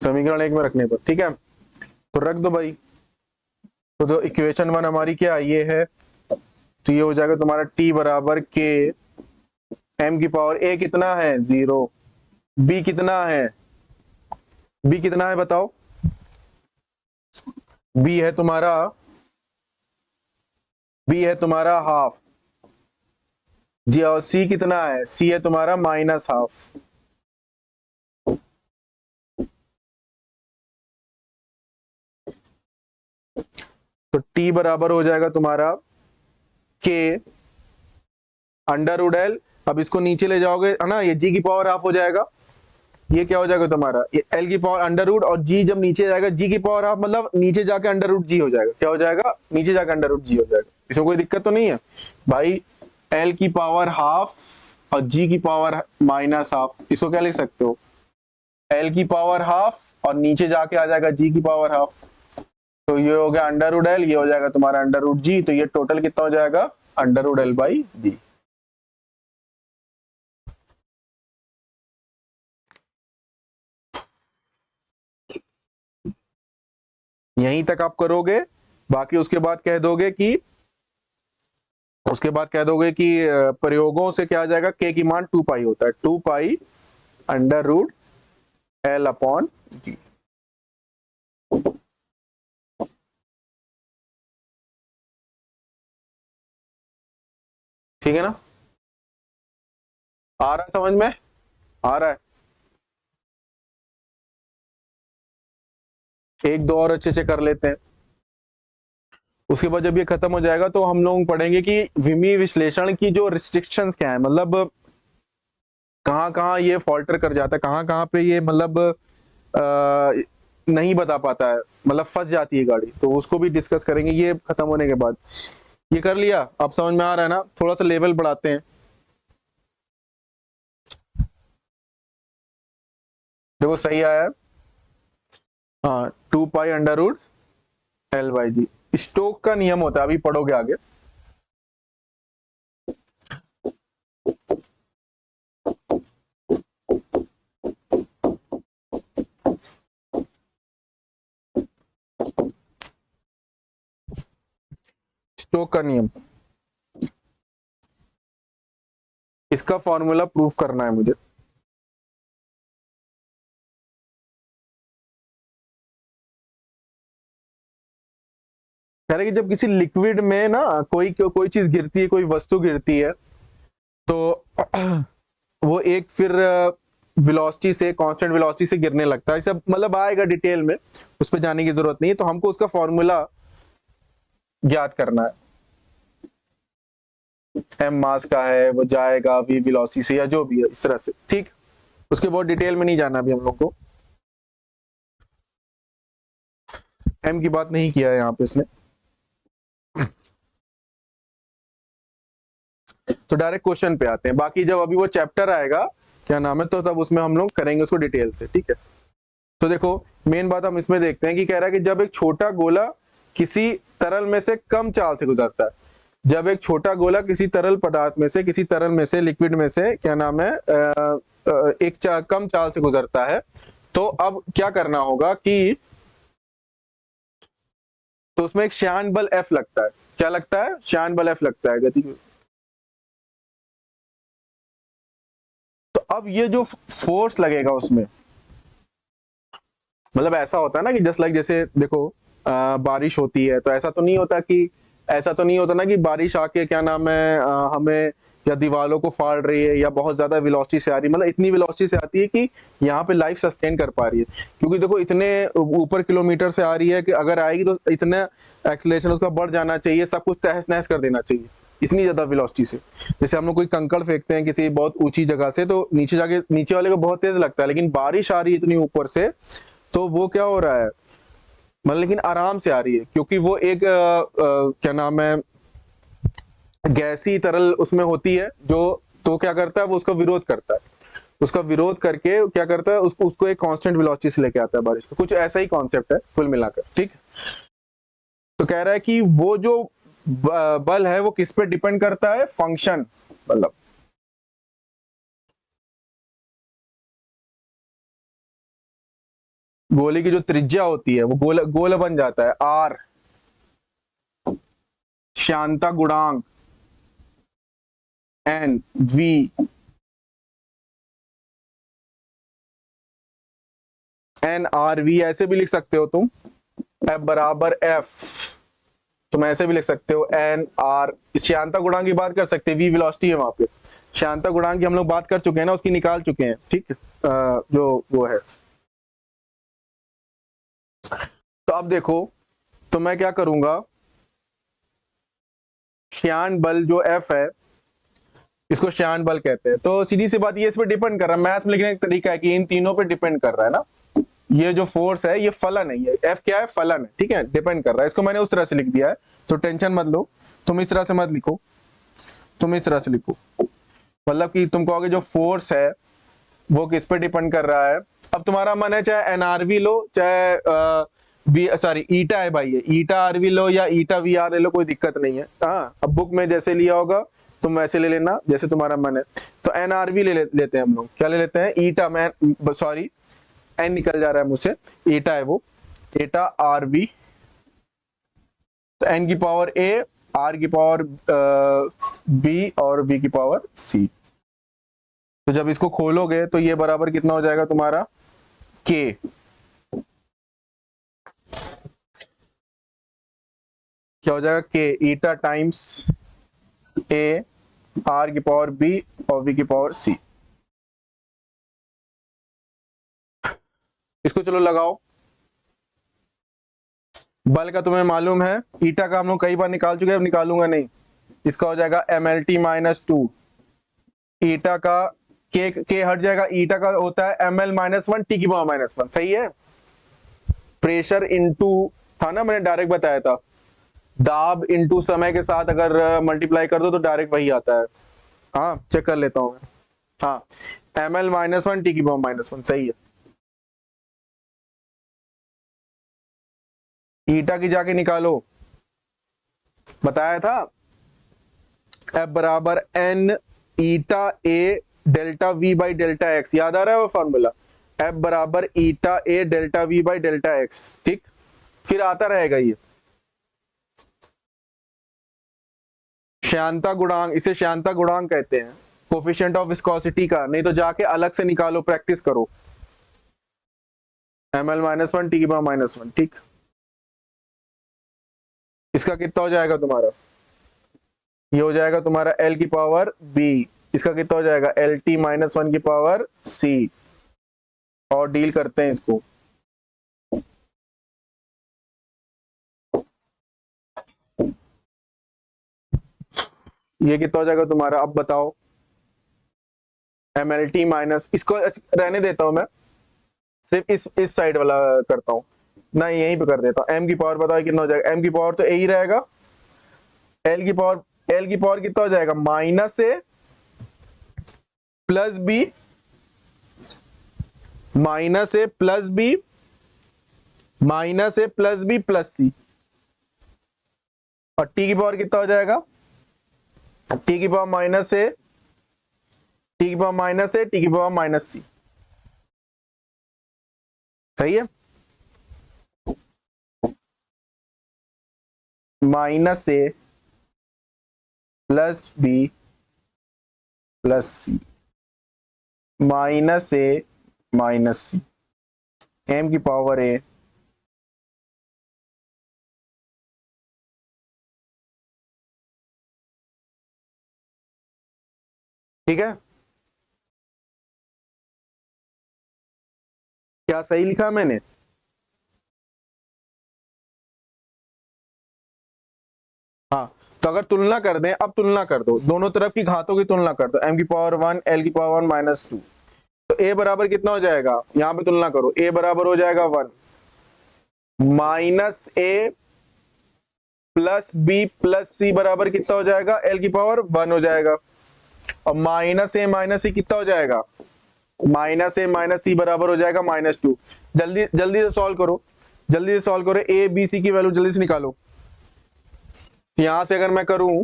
समीकरण 1 में रखने पर, ठीक है, तो रख दो भाई। तो इक्वेशन 1 हमारी क्या ये है, तो ये हो जाएगा तुम्हारा t बराबर k, m की पावर a कितना है 0, b कितना है, b कितना है बताओ, b है तुम्हारा हाफ जी, और c कितना है, c है तुम्हारा माइनस हाफ। तो t बराबर हो जाएगा तुम्हारा k अंडर रूट l, अब इसको नीचे ले जाओगे है ना, ये g की पावर हाफ हो जाएगा, ये क्या हो जाएगा तुम्हारा, ये l की पावर अंडर रूट, और g जब नीचे जाएगा, g की पावर हाफ मतलब नीचे जाके अंडर रूट g हो जाएगा, क्या हो जाएगा, नीचे जाके अंडर रूट g हो जाएगा। इसमें कोई दिक्कत तो नहीं है भाई, l की पावर हाफ और g की पावर माइनस हाफ, इसको क्या लिख सकते हो, l की पावर हाफ और नीचे जाके आ जाएगा g की पावर हाफ, तो ये हो गया अंडर रूट l, ये हो जाएगा तुम्हारा अंडर रूट g, तो ये टोटल कितना हो जाएगा, under root l by g। यहीं तक आप करोगे, बाकी उसके बाद कह दोगे कि प्रयोगों से क्या आ जाएगा, k की मान 2 पाई होता है, 2 pi under root l upon g। ठीक है ना, आ रहा है समझ में, आ रहा है, एक दो और अच्छे से कर लेते हैं, उसके बाद जब ये खत्म हो जाएगा तो हम लोग पढ़ेंगे कि विमी विश्लेषण की जो रिस्ट्रिक्शंस क्या है, मतलब कहाँ कहाँ ये फॉल्टर कर जाता है, कहाँ कहाँ पे ये मतलब नहीं बता पाता है, मतलब फंस जाती है गाड़ी, तो उसको भी डिस्कस करेंगे ये खत्म होने के बाद। ये कर लिया, अब समझ में आ रहा है ना, थोड़ा सा लेवल बढ़ाते हैं। देखो सही आया है, हाँ, 2 pi under root l by G. Stoke का नियम होता है, अभी पढ़ोगे आगे। स्टोक का नियम, इसका फॉर्मूला प्रूफ करना है मुझे। कह रहे कि जब किसी लिक्विड में ना कोई चीज गिरती है, कोई वस्तु गिरती है, तो वो एक फिर वेलोसिटी से, कांस्टेंट वेलोसिटी से गिरने लगता है। सब मतलब आएगा डिटेल में, उस पर जाने की जरूरत नहीं है। तो हमको उसका फॉर्मूला ज्ञात करना है। एम मास का है, वो जाएगा वी वेलोसिटी से या जो भी है, इस तरह से, ठीक। उसके बहुत डिटेल में नहीं जाना अभी हम लोग को, एम की बात नहीं किया है यहाँ पे इसने। तो डायरेक्ट क्वेश्चन पे आते हैं। बाकी जब अभी वो चैप्टर आएगा, क्या नाम है, तो तब उसमें हम लोग करेंगे उसको डिटेल से, ठीक है। तो देखो मेन बात हम इसमें देखते हैं कि कह रहा है कि जब एक छोटा गोला किसी तरल में से कम चाल से गुजरता है, जब एक छोटा गोला किसी तरल पदार्थ में से, किसी तरल में से, लिक्विड में से, क्या नाम है, कम चाल से गुजरता है, तो अब क्या करना होगा कि तो उसमें एक श्यान बल F लगता है। क्या लगता है? श्यान बल F लगता है गति। तो अब ये जो फोर्स लगेगा उसमें, मतलब ऐसा होता है ना कि जस्ट लाइक, जैसे देखो बारिश होती है, तो ऐसा तो नहीं होता ना कि बारिश आके, क्या नाम है, हमें या दीवारों को फाड़ रही है या बहुत ज्यादा वेलोसिटी से आ रही है, मतलब इतनी वेलोसिटी से आती है कि यहाँ पे लाइफ सस्टेन कर पा रही है। क्योंकि देखो इतने ऊपर किलोमीटर से आ रही है कि अगर आएगी तो इतना एक्सेलरेशन उसका बढ़ जाना चाहिए, सब कुछ तहस नहस कर देना चाहिए इतनी ज्यादा वेलोसिटी से। जैसे हम लोग कोई कंकड़ फेंकते हैं किसी बहुत ऊंची जगह से, तो नीचे वाले को बहुत तेज लगता है, लेकिन बारिश आ रही है इतनी ऊपर से, तो वो क्या हो रहा है, मतलब लेकिन आराम से आ रही है, क्योंकि वो एक क्या नाम है, गैसी तरल उसमें होती है, जो तो क्या करता है, वो उसका विरोध करता है। उसका विरोध करके क्या करता है, उसको एक कांस्टेंट वेलोसिटी से लेके आता है बारिश को। कुछ ऐसा ही कॉन्सेप्ट है कुल मिलाकर, ठीक। तो कह रहा है कि वो जो बल है वो किस पे डिपेंड करता है, फंक्शन, मतलब गोले की जो त्रिज्या होती है वो गोला बन जाता है आर, श्यानता गुणांक N, V, N R V, ऐसे भी लिख सकते हो तुम, एफ बराबर एफ, तुम ऐसे भी लिख सकते हो एन आर। श्यानता गुणांक की बात कर सकते हैं, वी वेलोसिटी है वहां पे, श्यानता गुणांक की हम लोग बात कर चुके हैं ना, उसकी निकाल चुके हैं, ठीक। जो वो है। तो अब देखो, तो मैं क्या करूंगा, श्यान बल जो एफ है, इसको श्यान बल कहते हैं। तो सीधी सी बात, ये इस पे डिपेंड कर रहा है, मैथ में लिखने का तरीका है कि इन तीनों पे डिपेंड कर रहा है ना। ये जो फोर्स है ये फलन है, ये एफ क्या है, फलन है, ठीक है, डिपेंड कर रहा है। इसको मैंने उस तरह से लिख दिया है, तो टेंशन मत लो, तुम इस तरह से मत लिखो, तुम इस तरह से लिखो, मतलब कि तुम कहोगे जो फोर्स है वो किस पे डिपेंड कर रहा है। अब तुम्हारा मन है चाहे एनआरवी लो, चाहे सॉरी ईटा है भाई, ये ईटा आरवी लो या ईटा वी आर ले लो, कोई दिक्कत नहीं है। हाँ, अब बुक में जैसे लिया होगा तुम वैसे ले लेना जैसे तुम्हारा मन है। तो एनआरवी लेते हैं हम लोग, क्या ले लेते हैं, ईटा, मैं सॉरी एन निकल जा रहा है मुझसे, ईटा है वो, ईटा आर वी, तो एन की पावर ए, आर की पावर बी और वी की पावर सी। तो जब इसको खोलोगे तो ये बराबर कितना हो जाएगा तुम्हारा, के, क्या हो जाएगा, के ईटा टाइम्स ए, आर की पावर बी और वी की पावर सी। इसको चलो लगाओ, बल का तुम्हें मालूम है, ईटा का हम लोग कई बार निकाल चुके हैं, अब निकालूंगा नहीं। इसका हो जाएगा MLT -2, ईटा का के हट जाएगा, ईटा का होता है ML -1 T की पावर -1, सही है। प्रेशर इनटू था ना, मैंने डायरेक्ट बताया था, दाब इनटू समय के साथ अगर मल्टीप्लाई कर दो तो डायरेक्ट वही आता है। हाँ चेक कर लेता हूं मैं, हाँ ML -1 T की पावर -1, सही है। ईटा की जाके निकालो, बताया था एफ बराबर N eta A delta V by delta X, याद आ रहा है वो फॉर्मूला, एफ बराबर eta A delta V by delta X. ठीक, फिर आता रहेगा ये श्यानता गुणांक, इसे श्यानता गुणांक कहते हैं, कोफिशिएंट ऑफ विस्कोसिटी का, नहीं तो जाके अलग से निकालो, प्रैक्टिस करो, ml -1 t की पावर -1। ठीक, इसका कितना हो जाएगा तुम्हारा, ये हो जाएगा तुम्हारा L की पावर B, इसका कितना हो जाएगा LT -1 की पावर C, और डील करते हैं इसको। ये कितना हो जाएगा तुम्हारा, अब बताओ, MLT माइनस, इसको रहने देता हूं मैं, सिर्फ इस साइड वाला करता हूं ना, यहीं पे कर देता हूं। M की पावर बताओ कितना हो जाएगा, M की पावर तो A ही रहेगा, L की पावर कितना हो जाएगा, minus A plus B, minus A plus B, minus A plus B plus C, और T की पावर कितना हो जाएगा, T की पावर माइनस A, T की पावर माइनस A, T की पावर माइनस C। सही है, minus A plus B plus C, minus A minus C, M की पावर A, ठीक है, क्या सही लिखा मैंने, हाँ। तो अगर तुलना कर दें, अब तुलना कर दो, दोनों तरफ की घातों की तुलना कर दो, M की पावर 1 L की पावर 1 -2, तो A बराबर कितना हो जाएगा, यहां पे तुलना करो, A बराबर हो जाएगा 1, minus A plus B plus C बराबर कितना हो जाएगा, L की पावर 1 हो जाएगा, और माइनस A कितना हो जाएगा, माइनस A माइनस C बराबर हो जाएगा -2। जल्दी जल्दी से सॉल्व करो, जल्दी से सॉल्व करो, A B C की वैल्यू जल्दी से निकालो। यहां से अगर मैं करूं,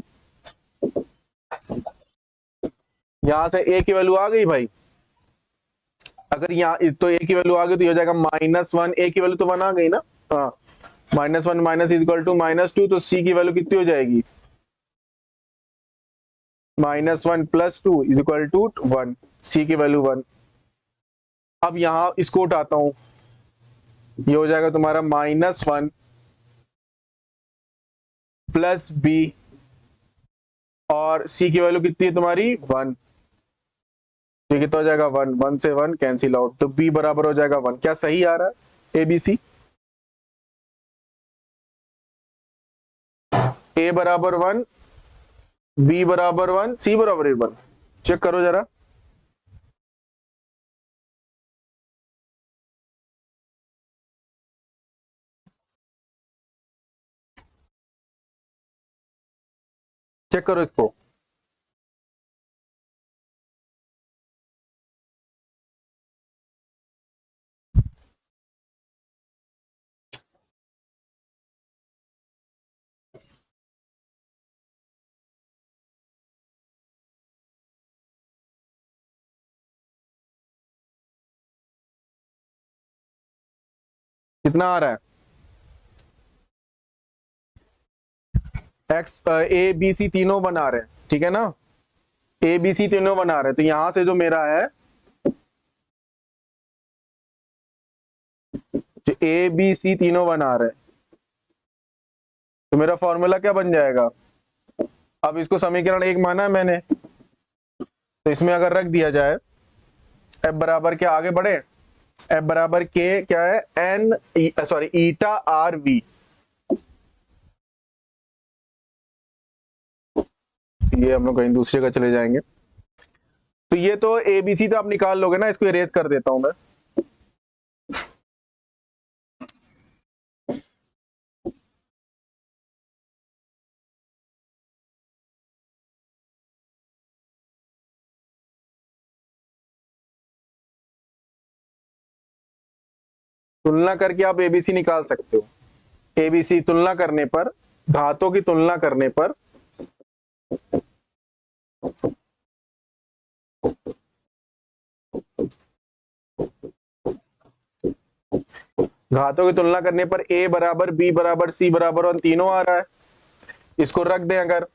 यहां से A की वैल्यू आ गई भाई, अगर यहाँ तो A की वैल्यू आ गई तो ये हो जाएगा -1, A की वैल्यू तो 1 आ गई ना, हाँ, -1 माइनस इक्वल टू -2, तो C की वैल्यू कितनी हो जाएगी, -1 + 2 इज इक्वल टू 1, C की वैल्यू 1। अब यहां इसको उठाता हूं, ये हो जाएगा तुम्हारा -1 प्लस B, और C की वैल्यू कितनी है तुम्हारी 1, ये कितना हो जाएगा 1, 1 से 1 कैंसिल आउट, तो B बराबर हो जाएगा 1। क्या सही आ रहा है ABC, A बराबर 1, B बराबर 1, C बराबर 1, चेक करो जरा, चेक करो इसको, कितना आ रहा है, एक्स A B C तीनों बना रहे हैं, ठीक है ना, A B C तीनों बना रहे हैं, तो यहां से जो मेरा है, जो A B C तीनों बना रहे हैं, तो मेरा फॉर्मूला क्या बन जाएगा, अब इसको समीकरण 1 माना है मैंने, तो इसमें अगर रख दिया जाए, F बराबर क्या, आगे बढ़े, F बराबर K क्या है, ईटा RV, ये हम लोग कहीं दूसरे का चले जाएंगे, तो ये तो ABC तो आप निकाल लोगे ना, इसको इरेज कर देता हूं मैं, तुलना करके आप ABC निकाल सकते हो, ABC तुलना करने पर घातों की तुलना करने पर घातों की तुलना करने पर a बराबर b बराबर c बराबर 1 तीनों आ रहा है। इसको रख दें अगर,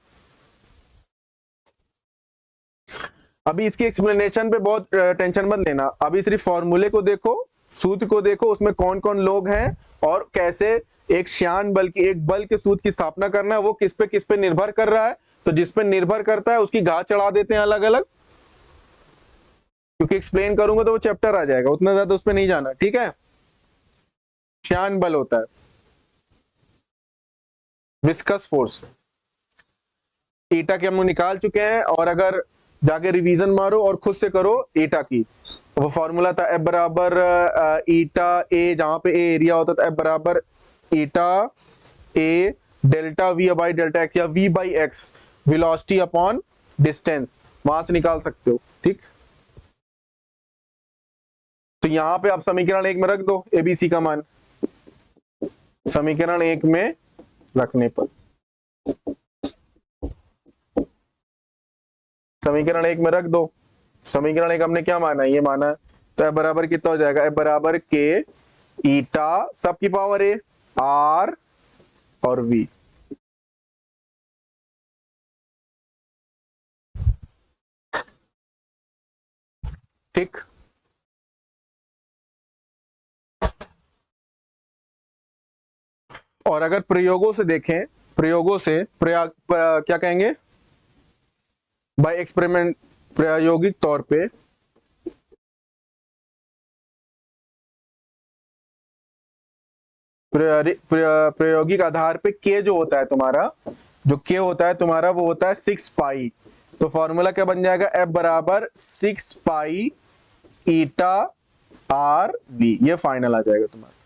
अभी इसकी एक्सप्लेनेशन पे बहुत टेंशन मत लेना, अभी सिर्फ फॉर्मूले को देखो, सूत्र को देखो, उसमें कौन कौन लोग हैं और कैसे एक श्यान बल की, एक बल के सूत्र की स्थापना करना है, वो किस पे निर्भर कर रहा है। तो जिस पे निर्भर करता है उसकी घात चढ़ा देते हैं अलग अलग, क्योंकि एक्सप्लेन करूंगा तो वो चैप्टर आ जाएगा, उतना ज्यादा उस पर नहीं जाना, ठीक है। श्यान बल होता है विस्कस फोर्स, ईटा के हम लोग निकाल चुके हैं, और अगर जाके रिवीजन मारो और खुद से करो ईटा की, वो फॉर्मूला था एफ बराबर ईटा ए, जहां पे ए एरिया होता था, एफ बराबर eta A delta V by delta X, या V by X velocity upon distance, वहां से निकाल सकते हो, ठीक। तो यहां पे आप समीकरण 1 में रख दो एबीसी का मान, समीकरण 1 में रखने पर, समीकरण 1 में रख दो, समीकरण 1 हमने क्या माना, ये माना है, तो एफ बराबर कितना हो जाएगा, एफ बराबर के ईटा सब की पावर ए आर और वी, ठीक। और अगर प्रयोगों से देखें, प्रयोगों से क्या कहेंगे, बाय एक्सपेरिमेंट, प्रायोगिक तौर पे प्रायोगिक आधार पे के जो होता है तुम्हारा, जो के होता है तुम्हारा, वो होता है 6 पाई। तो फॉर्मूला क्या बन जाएगा, एफ बराबर 6 पाई ईटा आर वी, ये फाइनल आ जाएगा तुम्हारा।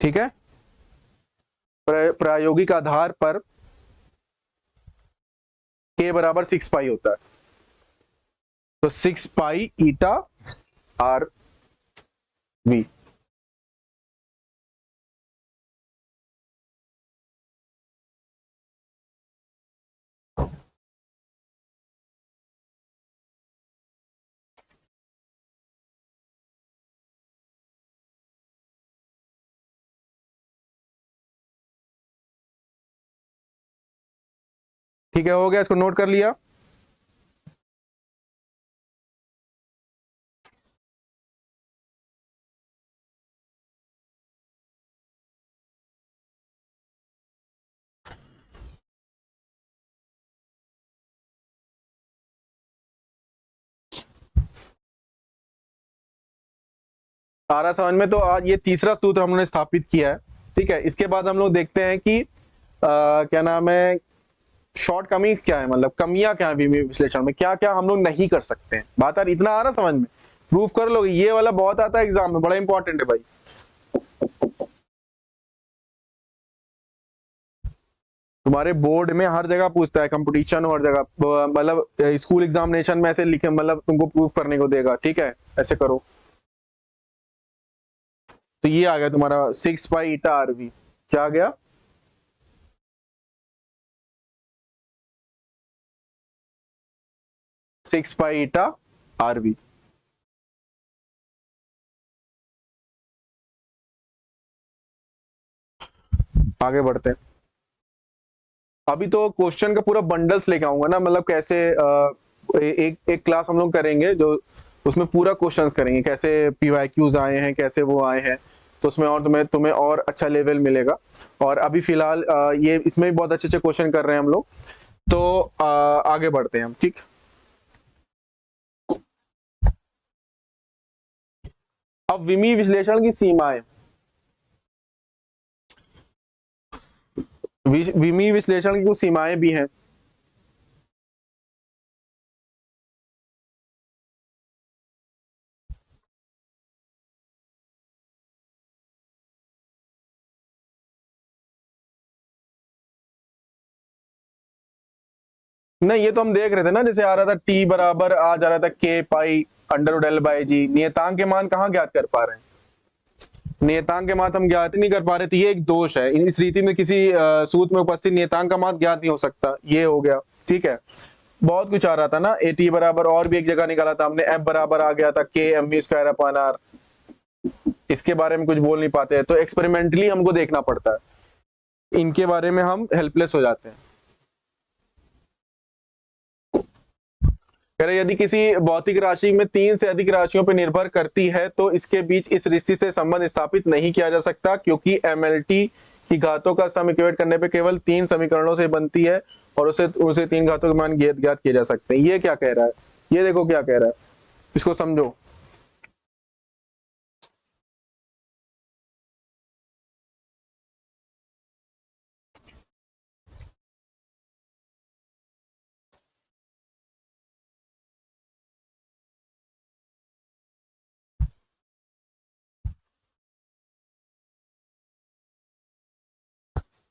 ठीक है, प्रायोगिक आधार पर के बराबर 6 पाई होता है, तो 6 पाई ईटा आर वी। ठीक है, हो गया, इसको नोट कर लिया। आ रहा समझ में, तो आज ये तीसरा सूत्र हमने स्थापित किया है, ठीक है। इसके बाद हम लोग देखते हैं कि क्या नाम है, शॉर्ट कमिंग्स क्या है, मतलब कमियां क्या है विमीय विश्लेषण में, क्या क्या हम लोग नहीं कर सकते हैं। बात यार इतना आ रहा समझ में, प्रूफ कर लोगे, ये वाला बहुत आता है एग्जाम में, बड़ा इंपॉर्टेंट है भाई। तुम्हारे बोर्ड में हर जगह पूछता है, कंपटीशन हर जगह, मतलब स्कूल एग्जामिनेशन में ऐसे लिखे, मतलब तुमको प्रूफ करने को देगा, ठीक है, ऐसे करो। तो ये आ गया तुम्हारा 6 पाई ईटा आरवी, क्या आ गया, सिक्स पाई ईटा आरवी। आगे बढ़ते हैं, अभी तो क्वेश्चन का पूरा बंडल्स लेके आऊंगा ना, मतलब कैसे एक एक क्लास हम लोग करेंगे जो उसमें पूरा क्वेश्चंस करेंगे, कैसे पीवाईक्यूज आए हैं, कैसे वो आए हैं, तो उसमें और तुम्हें तुम्हें और अच्छा लेवल मिलेगा। और अभी फिलहाल ये इसमें भी बहुत अच्छे अच्छे क्वेश्चन कर रहे हैं हम लोग, तो आगे बढ़ते हैं हम, ठीक। अब विमीय विश्लेषण की सीमाएं, विमीय विश्लेषण की कुछ सीमाएं भी हैं। नहीं, ये तो हम देख रहे थे ना, जैसे आ रहा था टी बराबर आ जा रहा था के पाई अंडर एल बाई जी। नियतांक के मान कहाँ ज्ञात कर पा रहे हैं? नियतांक के मान हम ज्ञात नहीं कर पा रहे, तो ये एक दोष है। इस रीति में किसी सूत्र में उपस्थित नियतांक का मान ज्ञात नहीं हो सकता, ये हो गया। ठीक है, बहुत कुछ आ रहा था ना, ए टी बराबर, और भी एक जगह निकाला था हमने, एफ बराबर आ गया था के M V square upon R. इसके बारे में कुछ बोल नहीं पाते हैं, तो एक्सपेरिमेंटली हमको देखना पड़ता है, इनके बारे में हम हेल्पलेस हो जाते हैं। कह रहे यदि किसी भौतिक राशि में 3 से अधिक राशियों पर निर्भर करती है तो इसके बीच इस रिश्ते से संबंध स्थापित नहीं किया जा सकता, क्योंकि एमएलटी की घातों का सम इक्वेट करने पे केवल 3 समीकरणों से बनती है और उसे 3 घातों के मान ज्ञात किए जा सकते हैं। ये क्या कह रहा है, ये देखो क्या कह रहा है, इसको समझो।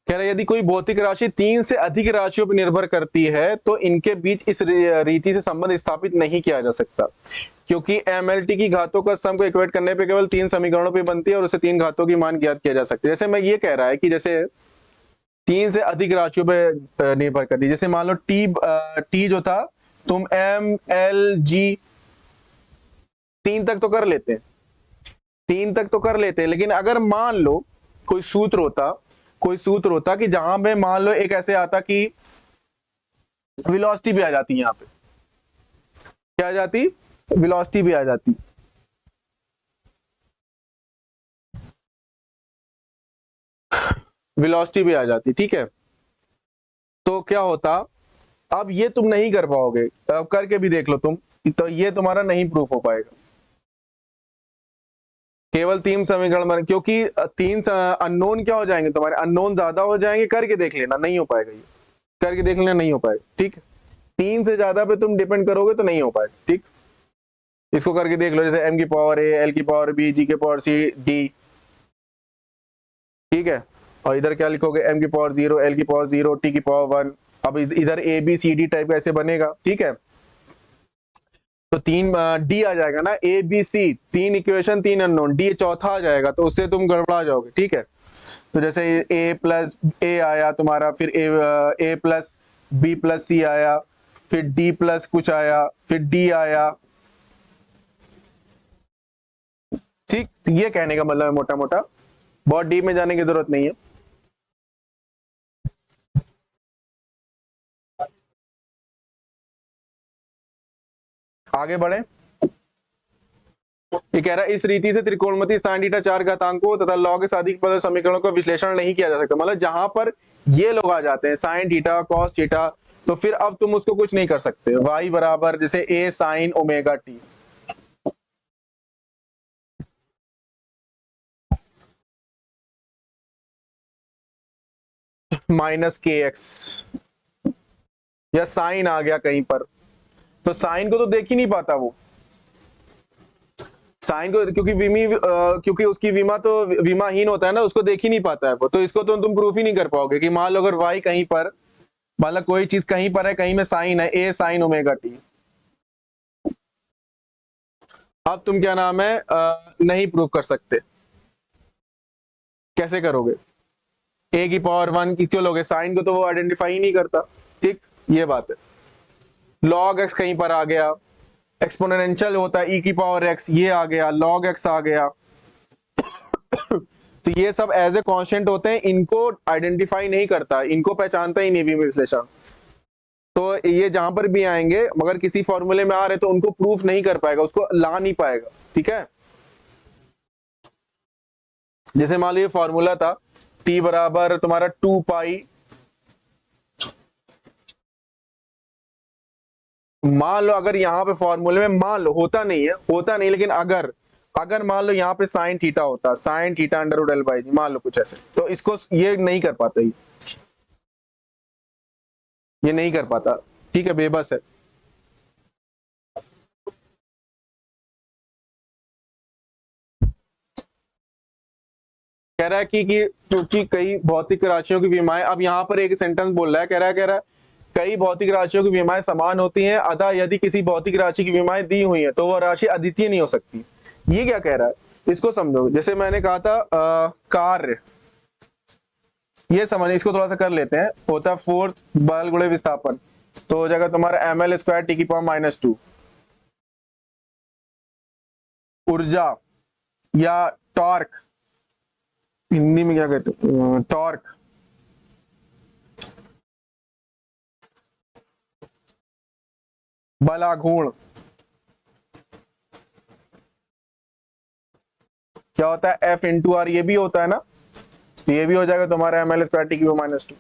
कह रहे यदि कोई भौतिक राशि 3 से अधिक राशियों पर निर्भर करती है तो इनके बीच इस रीति से संबंध स्थापित नहीं किया जा सकता, क्योंकि एमएलटी की घातों का सम को इक्वेट करने पे केवल 3 समीकरणों पे बनती है और उसे 3 घातों की मान ज्ञात किया जा सकता है। जैसे मैं ये कह रहा है कि जैसे 3 से अधिक राशियों पे निर्भर करती है, जैसे मान लो टी जो था, तुम एम एल जी 3 तक तो कर लेते हैं, 3 तक तो कर लेते हैं, लेकिन अगर मान लो कोई सूत्र होता कि जहां पे मान लो एक ऐसे आता कि वेलोसिटी भी आ जाती, यहाँ पे क्या आ जाती, वेलोसिटी भी आ जाती। वेलोसिटी भी आ जाती, ठीक है, तो क्या होता, अब ये तुम नहीं कर पाओगे, अब करके भी देख लो तुम, तो ये तुम्हारा नहीं प्रूफ हो पाएगा। केवल 3 समीकरण बने, क्योंकि 3 अननोन क्या हो जाएंगे तुम्हारे, अननोन ज्यादा हो जाएंगे, करके देख लेना, नहीं हो पाएगा, ये करके देख लेना, नहीं हो पाएगा। ठीक, 3 से ज्यादा पे तुम डिपेंड करोगे तो नहीं हो पाएगा। ठीक, इसको करके देख लो, जैसे m की पावर a, l की पावर b, g की पावर c, d। ठीक है, और इधर क्या लिखोगे, m की पावर 0, l की पावर 0, t की पावर 1। अब इधर a b c d type ऐसे बनेगा। ठीक है, तो 3 डी आ जाएगा ना, A B C 3 equation 3 unknown, D चौथा आ जाएगा, तो उससे तुम गड़बड़ा जाओगे। ठीक है, तो जैसे ए प्लस ए आया तुम्हारा, फिर ए प्लस बी प्लस सी आया, फिर डी प्लस कुछ आया, फिर डी आया। ठीक, तो ये कहने का मतलब है मोटा मोटा, बहुत डीप में जाने की जरूरत नहीं है। आगे बढ़े, ये कह रहा है इस रीति से त्रिकोणमिति sin थीटा 4 घातांकों तथा log से अधिक पद समीकरणों का विश्लेषण नहीं किया जा सकता। मतलब जहां पर ये लोग आ जाते हैं sin थीटा cos थीटा, तो फिर अब तुम उसको कुछ नहीं कर सकते। y बराबर जैसे a sin omega t, minus के एक्स, या साइन आ गया कहीं पर, तो साइन को तो देख ही नहीं पाता वो, साइन को, क्योंकि उसकी विमा तो विमाहीन होता है ना, उसको देख ही नहीं पाता है वो, तो इसको तो तुम प्रूफ ही नहीं कर पाओगे कि मान लो अगर y कहीं पर, मान लो कोई चीज कहीं पर है, कहीं में साइन है a साइन ओमेगा टी, अब तुम क्या नाम है नहीं प्रूफ कर सकते। कैसे करोगे, a की पावर 1 की क्यों लोगे, साइन को तो वो आइडेंटिफाई ही नहीं करता। ठीक, ये बात है। log x कहीं पर आ गया, एक्सपोनेंशियल होता है e की पावर x, ये आ गया, log x आ गया, तो ये सब एज ए कांस्टेंट होते हैं, इनको आइडेंटिफाई नहीं करता, इनको पहचानता ही नहीं बीम विश्लेषण। तो ये जहां पर भी आएंगे, मगर किसी फॉर्मूले में आ रहे तो उनको प्रूफ नहीं कर पाएगा, उसको ला नहीं पाएगा। ठीक है, जैसे मान लीजिए फॉर्मूला था t बराबर तुम्हारा 2 पाई, मान लो अगर यहाँ पे फॉर्मूले में, मान लो होता नहीं, लेकिन अगर मान लो यहाँ पे साइन थीटा होता, sine theta under root L by G, मान लो कुछ ऐसे, तो इसको ये नहीं कर पाता, ये नहीं कर पाता। ठीक है, बेबस है। कह रहा है कि क्योंकि कई भौतिक राशियों की विमाएं, अब यहाँ पर एक सेंटेंस बोल रहा है, कह रहा है कई भौतिक राशियों की विमाएं समान होती हैं, अतः यदि किसी भौतिक राशि की विमाएं दी हुई हैं तो वह राशि अद्वितीय नहीं हो सकती। ये क्या कह रहा है, इसको समझो। जैसे मैंने कहा था कार्य, ये समझ, इसको थोड़ा सा कर लेते हैं। होता है फोर्स बल गुणे विस्थापन, तो हो जाएगा तुम्हारा ml² T⁻²। ऊर्जा या टॉर्क, हिंदी में क्या कहते हैं, टॉर्क, बलाघूर्ण, क्या होता है F×R, ये भी होता है ना, तो ये भी हो जाएगा तुम्हारा ml² T⁻²।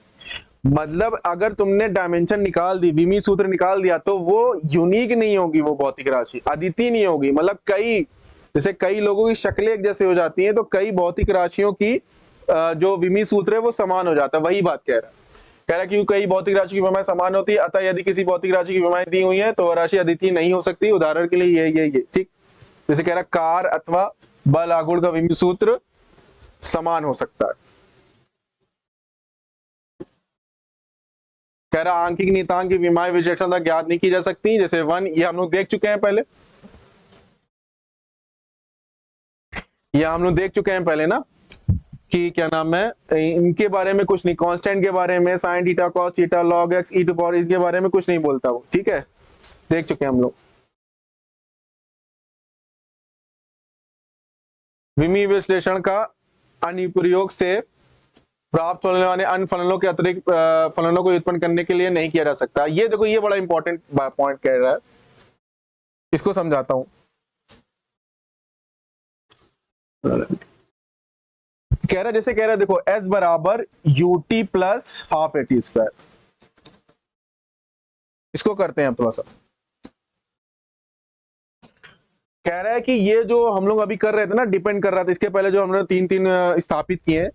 मतलब अगर तुमने डायमेंशन निकाल दी, विमी सूत्र निकाल दिया, तो वो यूनिक नहीं होगी, वो भौतिक राशि अद्वितीय नहीं होगी। मतलब कई, जैसे कई लोगों की शक्लें एक जैसे हो जाती हैं, तो कई भौतिक राशियों की जो विमी सूत्र है वो समान हो जाता है। वही बात कह रहा है, कह रहा है कि कई भौतिक राशि की विमाएं समान होती है, अतः यदि किसी भौतिक राशि की विमाएं दी हुई है तो वह राशि अद्वितीय नहीं हो सकती। उदाहरण के लिए ये ठीक, जैसे कह रहा कार अथवा बल आघूर्ण का विमी सूत्र समान हो सकता है। कह रहा आंकिक नियतांक की विमाएं विलक्षणता ज्ञात नहीं की जा सकती। जैसे 1, ये हम लोग देख चुके हैं पहले, ये हम लोग देख चुके हैं पहले ना, कि क्या नाम है, इनके बारे में कुछ नहीं, कांस्टेंट के बारे में, sine theta cos theta log X E to power, इसके बारे में कुछ नहीं बोलता वो, ठीक है, देख चुके हैं हम लोग। विमी विश्लेषण का अनुप्रयोग से प्राप्त होने वाले अन्य फलनों के अतिरिक्त फलनों को उत्पन्न करने के लिए नहीं किया जा सकता। ये देखो, ये बड़ा इंपॉर्टेंट पॉइंट कह रहा है, इसको समझाता हूं। कह रहा है, जैसे कह रहा है देखो, S बराबर UT प्लस हाफ AT²। इसको करते हैं थोड़ा सा। कह रहा है कि ये जो हम लोग अभी कर रहे थे ना, डिपेंड कर रहा था, इसके पहले जो हमने तीन स्थापित किए,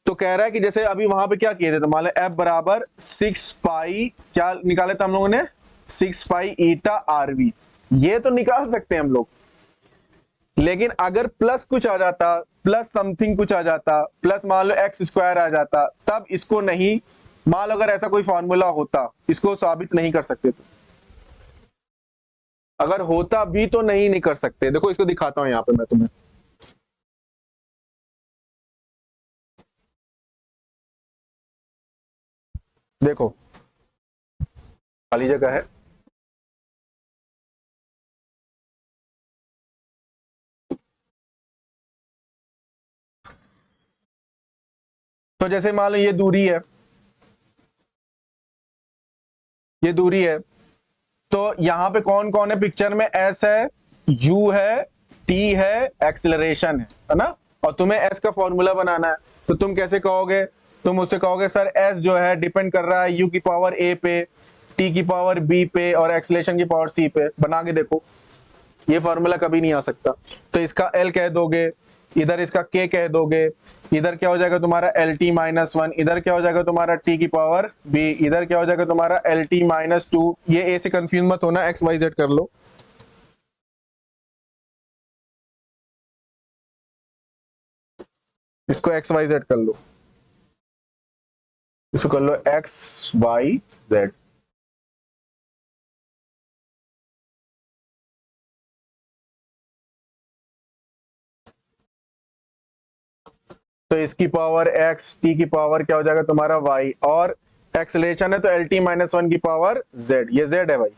तो कह रहा है कि जैसे अभी वहां पे क्या किए थे, तो मान लो F बराबर 6 पाई, क्या निकाले थे हम लोगों ने, 6 पाई ईटा RV, ये तो निकाल सकते हैं हम लोग। लेकिन अगर प्लस कुछ आ जाता, प्लस समथिंग कुछ आ जाता, प्लस मान लो x² आ जाता, तब इसको नहीं, मान लो अगर ऐसा कोई फॉर्मूला होता, इसको साबित नहीं कर सकते। तो अगर होता भी तो नहीं कर सकते। देखो इसको दिखाता हूं यहां पे मैं तुम्हें, देखो खाली जगह है, तो जैसे मान लो ये दूरी है, ये दूरी है, तो यहां पे कौन कौन है पिक्चर में, S है, U है, T है, एक्सेलरेशन है ना, और तुम्हें S का फॉर्मूला बनाना है। तो तुम कैसे कहोगे, तुम उससे कहोगे सर S जो है डिपेंड कर रहा है U की पावर A पे, T की पावर B पे, और एक्सेलरेशन की पावर C पे। बना के देखो, ये फॉर्मूला कभी नहीं आ सकता। तो इसका L कह दोगे, इधर इसका K कह दोगे, इधर क्या हो जाएगा तुम्हारा LT-1, इधर क्या हो जाएगा तुम्हारा T की पावर B, इधर क्या हो जाएगा तुम्हारा LT-2। ये A से कंफ्यूज मत होना, XYZ कर लो। इसको XYZ कर लो, इसको कर लो XYZ। तो इसकी पावर X, T की पावर क्या हो जाएगा तुम्हारा Y, और एक्सेलरेशन है तो LT-1 की पावर Z, ये Z है भाई।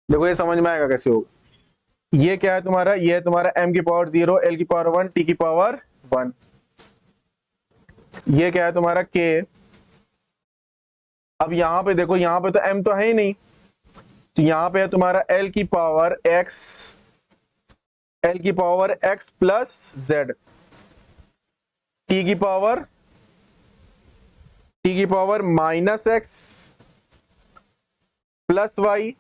देखो ये समझ में आएगा कैसे होगा। ये क्या है तुम्हारा, ये है तुम्हारा m की पावर 0, L की पावर 1, T की पावर 1। ये क्या है तुम्हारा K। अब यहां पे देखो, यहां पे तो m तो है ही नहीं, तो यहां पे है तुम्हारा L की पावर X, L की power X plus Z, T की power -X plus Y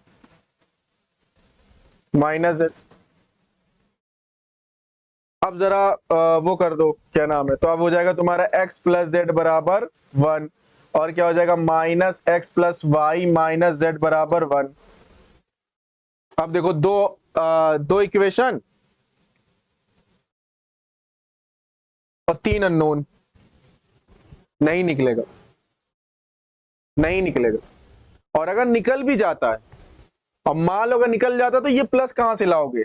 minus Z। अब जरा वो कर दो, क्या नाम है, तो अब हो जाएगा तुम्हारा x प्लस Z बराबर 1, और क्या हो जाएगा -x plus Y minus Z बराबर 1। अब देखो दो इक्वेशन और 3 अननोन, नहीं निकलेगा। नहीं निकलेगा। और अगर निकल भी जाता है, अब मान लो अगर निकल जाता तो ये प्लस कहां से लाओगे,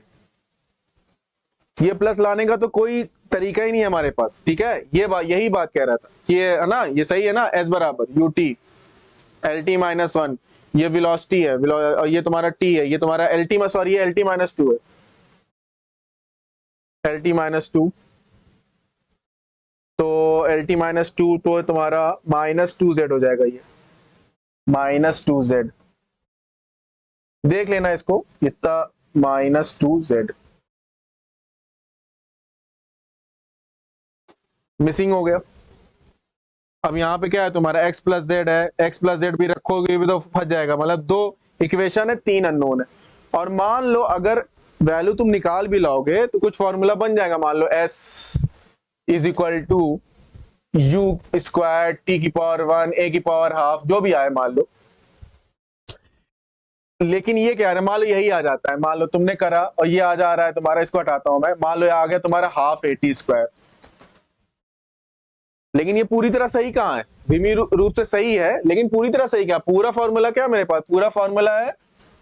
ये प्लस लाने का तो कोई तरीका ही नहीं है हमारे पास, ठीक है। ये बात, यही बात कह रहा था कि ये है ना, ये सही है ना, एस बराबर U T L T minus one, ये वेलोसिटी है, और ये तुम्हारा टी है, ये तुम्हारा एल टी, सॉरी ये एल टी माइनस टू है, एल टी माइनस टू, तो एल टी माइनस टू तो तुम्हारा माइनस टू जेड हो जाएगा, ये माइनस टू जेड, देख लेना इसको, इतना माइनस टू जेड मिसिंग हो गया। अब यहाँ पे क्या है तुम्हारा x प्लस जेड है, x प्लस जेड भी रखोगे भी तो फंस जाएगा, मतलब दो इक्वेशन है, तीन अननोन है। और मान लो अगर वैल्यू तुम निकाल भी लाओगे तो कुछ फॉर्मूला बन जाएगा, मान लो s is equal to U square T की पावर वन ए की पावर हाफ, जो भी आए मान लो। लेकिन ये क्या है, मान लो यही आ जाता है, मान लो तुमने करा और ये आ जा रहा है तुम्हारा, इसको हटाता हूं मैं, मान लो ये आ गया तुम्हारा हाफ ए टी स्क्वायर। लेकिन ये पूरी तरह सही कहाँ है, विमी रूप से सही है, लेकिन पूरी तरह सही क्या, पूरा फॉर्मूला क्या मेरे पास, पूरा फॉर्मूला है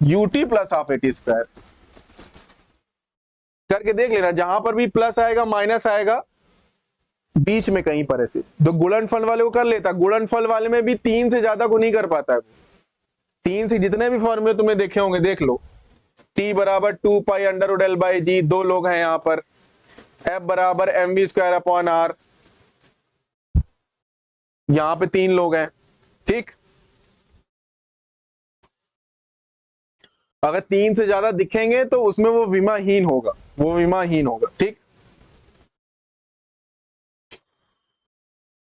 UT plus half eighty square. करके देख लेना, जहां पर भी प्लस आएगा माइनस आएगा, बीच में कहीं पर ऐसे। तो गुणनफल वाले को कर लेता, गुणनफल वाले में भी तीन से ज्यादा को नहीं कर पाता है, तीन से जितने भी फॉर्मूले तुमने देखे होंगे देख लो। टी बराबर two pi under root L by G, दो लोग हैं यहाँ पर, एफ बराबर M V square upon R, यहाँ पे तीन लोग हैं, ठीक। अगर तीन से ज्यादा दिखेंगे तो उसमें वो विमाहीन होगा, वो विमाहीन होगा, ठीक।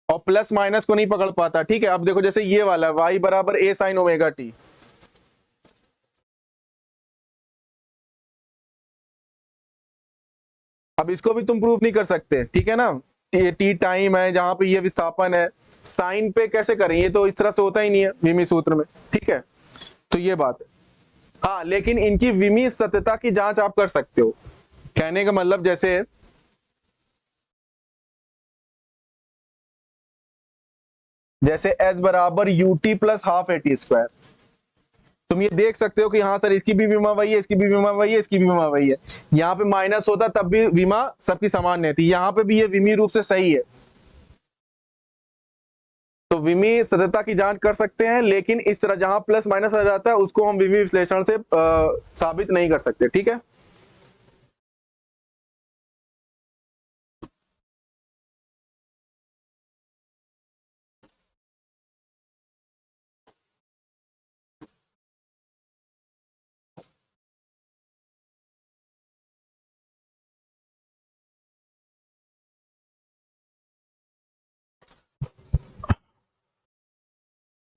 और प्लस माइनस को नहीं पकड़ पाता, ठीक है। अब देखो जैसे ये वाला y बराबर ए साइन ओमेगा टी, अब इसको भी तुम प्रूफ नहीं कर सकते, ठीक है ना। ये टी टाइम है, जहां पे ये विस्थापन है, साइन पे कैसे करें, ये तो इस तरह से होता ही नहीं है विमी सूत्र में, ठीक है। तो ये बात है। हाँ, लेकिन इनकी विमी सत्यता की जांच आप कर सकते हो, कहने का मतलब जैसे एस बराबर UT plus half eighty square, तुम ये देख सकते हो कि हाँ सर इसकी भी विमा वही है, इसकी भी विमा वही है, इसकी भी विमा वही है। यहाँ पे माइनस होता तब भी विमा सबकी समान नहीं थी, यहाँ पे भी ये विमी रूप से सही है। तो विमी सत्यता की जांच कर सकते हैं, लेकिन इस तरह जहां प्लस माइनस आ जाता है उसको हम विमी विश्लेषण से साबित नहीं कर सकते, ठीक है।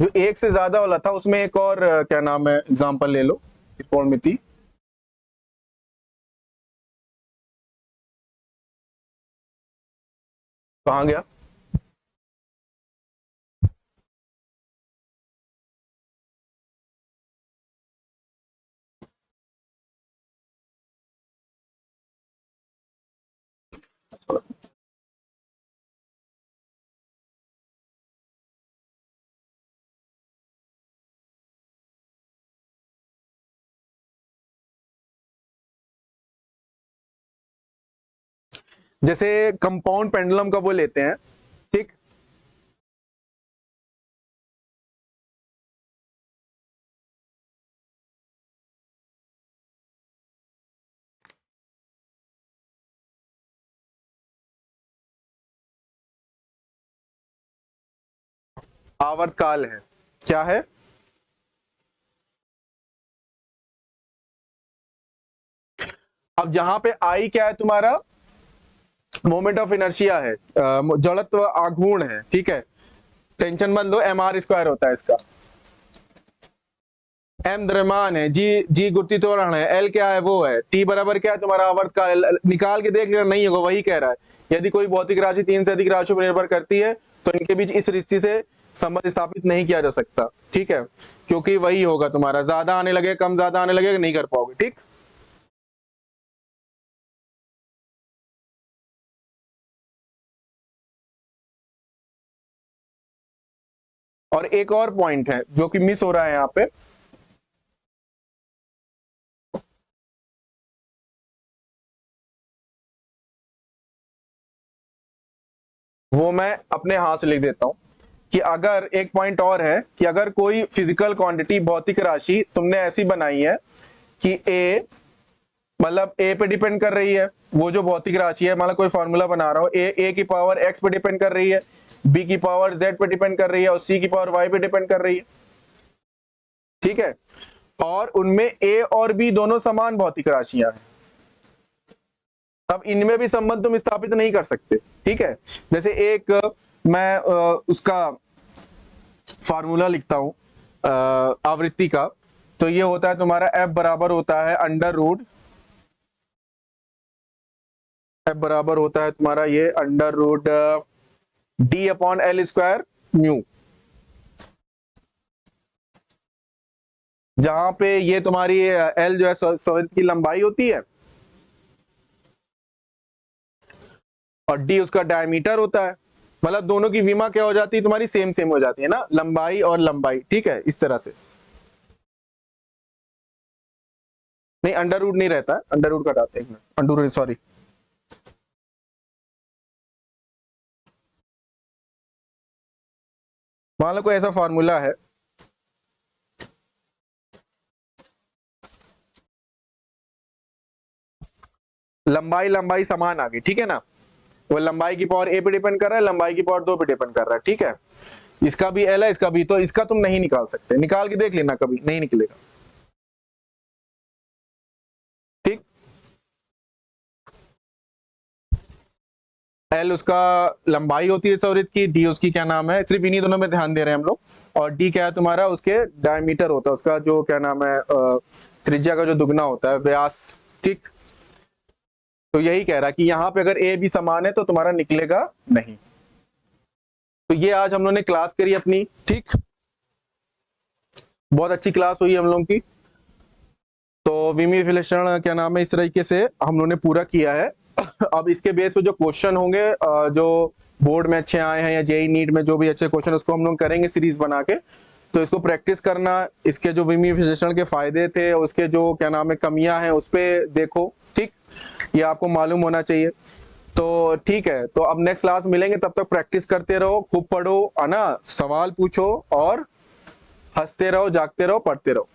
जो एक से ज्यादा वाला था उसमें एक और क्या नाम है, एग्जाम्पल ले लो, त्रिकोणमिति। कहाँ गया, जैसे कंपाउंड पेंडुलम का वो लेते हैं, ठीक। आवर्तकाल है, क्या है, अब जहां पे आई क्या है तुम्हारा, मोमेंट ऑफ इनर्शिया है, जड़त्व आघूर्ण है, ठीक है। टेंशन मत लो, एम आर स्क्वायर होता है इसका, एम द्रव्यमान है, जी जी गुरुत्वीय त्वरण है, एल क्या है वो है, टी बराबर क्या है तुम्हारा आवर्तकाल, निकाल के देख लेना, नहीं होगा वही कह रहा है। यदि कोई भौतिक राशि तीन से अधिक राशियों पर निर्भर करती है तो इनके बीच इस रिश्ते से संबंध स्थापित नहीं किया जा सकता, ठीक है, क्योंकि वही होगा तुम्हारा, ज्यादा आने लगे कम ज्यादा आने लगे नहीं कर पाओगे, ठीक। और एक और पॉइंट है जो कि मिस हो रहा है यहाँ पे, वो मैं अपने हाथ से लिख देता हूं कि अगर एक पॉइंट और है कि अगर कोई फिजिकल क्वांटिटी भौतिक राशि तुमने ऐसी बनाई है कि ए मतलब ए पे डिपेंड कर रही है, वो जो भौतिक राशि है, मतलब कोई फॉर्मूला बना रहा हूं, ए की पावर एक्स पे डिपेंड कर रही है, बी की पावर जेड पे डिपेंड कर रही है और सी की पावर वाई पे डिपेंड कर रही है, ठीक है, और उनमें ए और बी दोनों समान भौतिक राशियां हैं, तब इनमें भी संबंध तुम स्थापित नहीं कर सकते, ठीक है। जैसे एक मैं उसका फार्मूला लिखता हूं आवृत्ति का, तो ये होता है तुम्हारा एफ बराबर होता है अंडर रूट, एफ बराबर होता है तुम्हारा ये under root D upon L square mu, जहां पे ये तुम्हारी एल जो है सॉलिड की लंबाई होती है और डी उसका डायमीटर होता है, मतलब दोनों की विमा क्या हो जाती है तुम्हारी, सेम सेम हो जाती है ना, लंबाई और लंबाई, ठीक है, इस तरह से। नहीं अंडर रूट नहीं रहता है, अंडर रूट घटाते हैं, अंडर रूट सॉरी, मान लो कोई ऐसा फॉर्मूला है, लंबाई लंबाई समान आ गई, ठीक है ना, वो लंबाई की पावर ए पे डिपेंड कर रहा है, लंबाई की पावर 2 पे डिपेंड कर रहा है, ठीक है, इसका भी एल है इसका भी, तो इसका तुम नहीं निकाल सकते, निकाल के देख लेना, कभी नहीं निकलेगा, ठीक। एल उसका लंबाई होती है सौरित की, डी उसकी क्या नाम है, सिर्फ इन्हीं दोनों में ध्यान दे रहे हैं हम लोग, और डी क्या है तुम्हारा, उसके डायमीटर होता है, उसका जो क्या नाम है त्रिज्या का जो दुगना होता है, व्यास, ठीक। तो यही कह रहा है कि यहाँ पे अगर ए भी समान है तो तुम्हारा निकलेगा नहीं। तो ये आज हम लोगों ने क्लास करी अपनी, ठीक, बहुत अच्छी क्लास हुई हम लोगों की। तो विमीय विश्लेषण क्या नाम है, इस तरीके से हम लोगों ने पूरा किया है। अब इसके बेस पे जो क्वेश्चन होंगे, जो बोर्ड में अच्छे आए हैं या जेई नीट में जो भी अच्छे क्वेश्चन, उसको हम लोग करेंगे सीरीज बना के। तो इसको प्रैक्टिस करना, इसके जो विमीय विश्लेषण के फायदे थे, उसके जो क्या नाम है कमियां हैं, उस पर देखो, ठीक, ये आपको मालूम होना चाहिए। तो ठीक है, तो अब नेक्स्ट क्लास मिलेंगे, तब तक प्रैक्टिस करते रहो, खूब पढ़ो, है ना, सवाल पूछो और हंसते रहो, जागते रहो, पढ़ते रहो।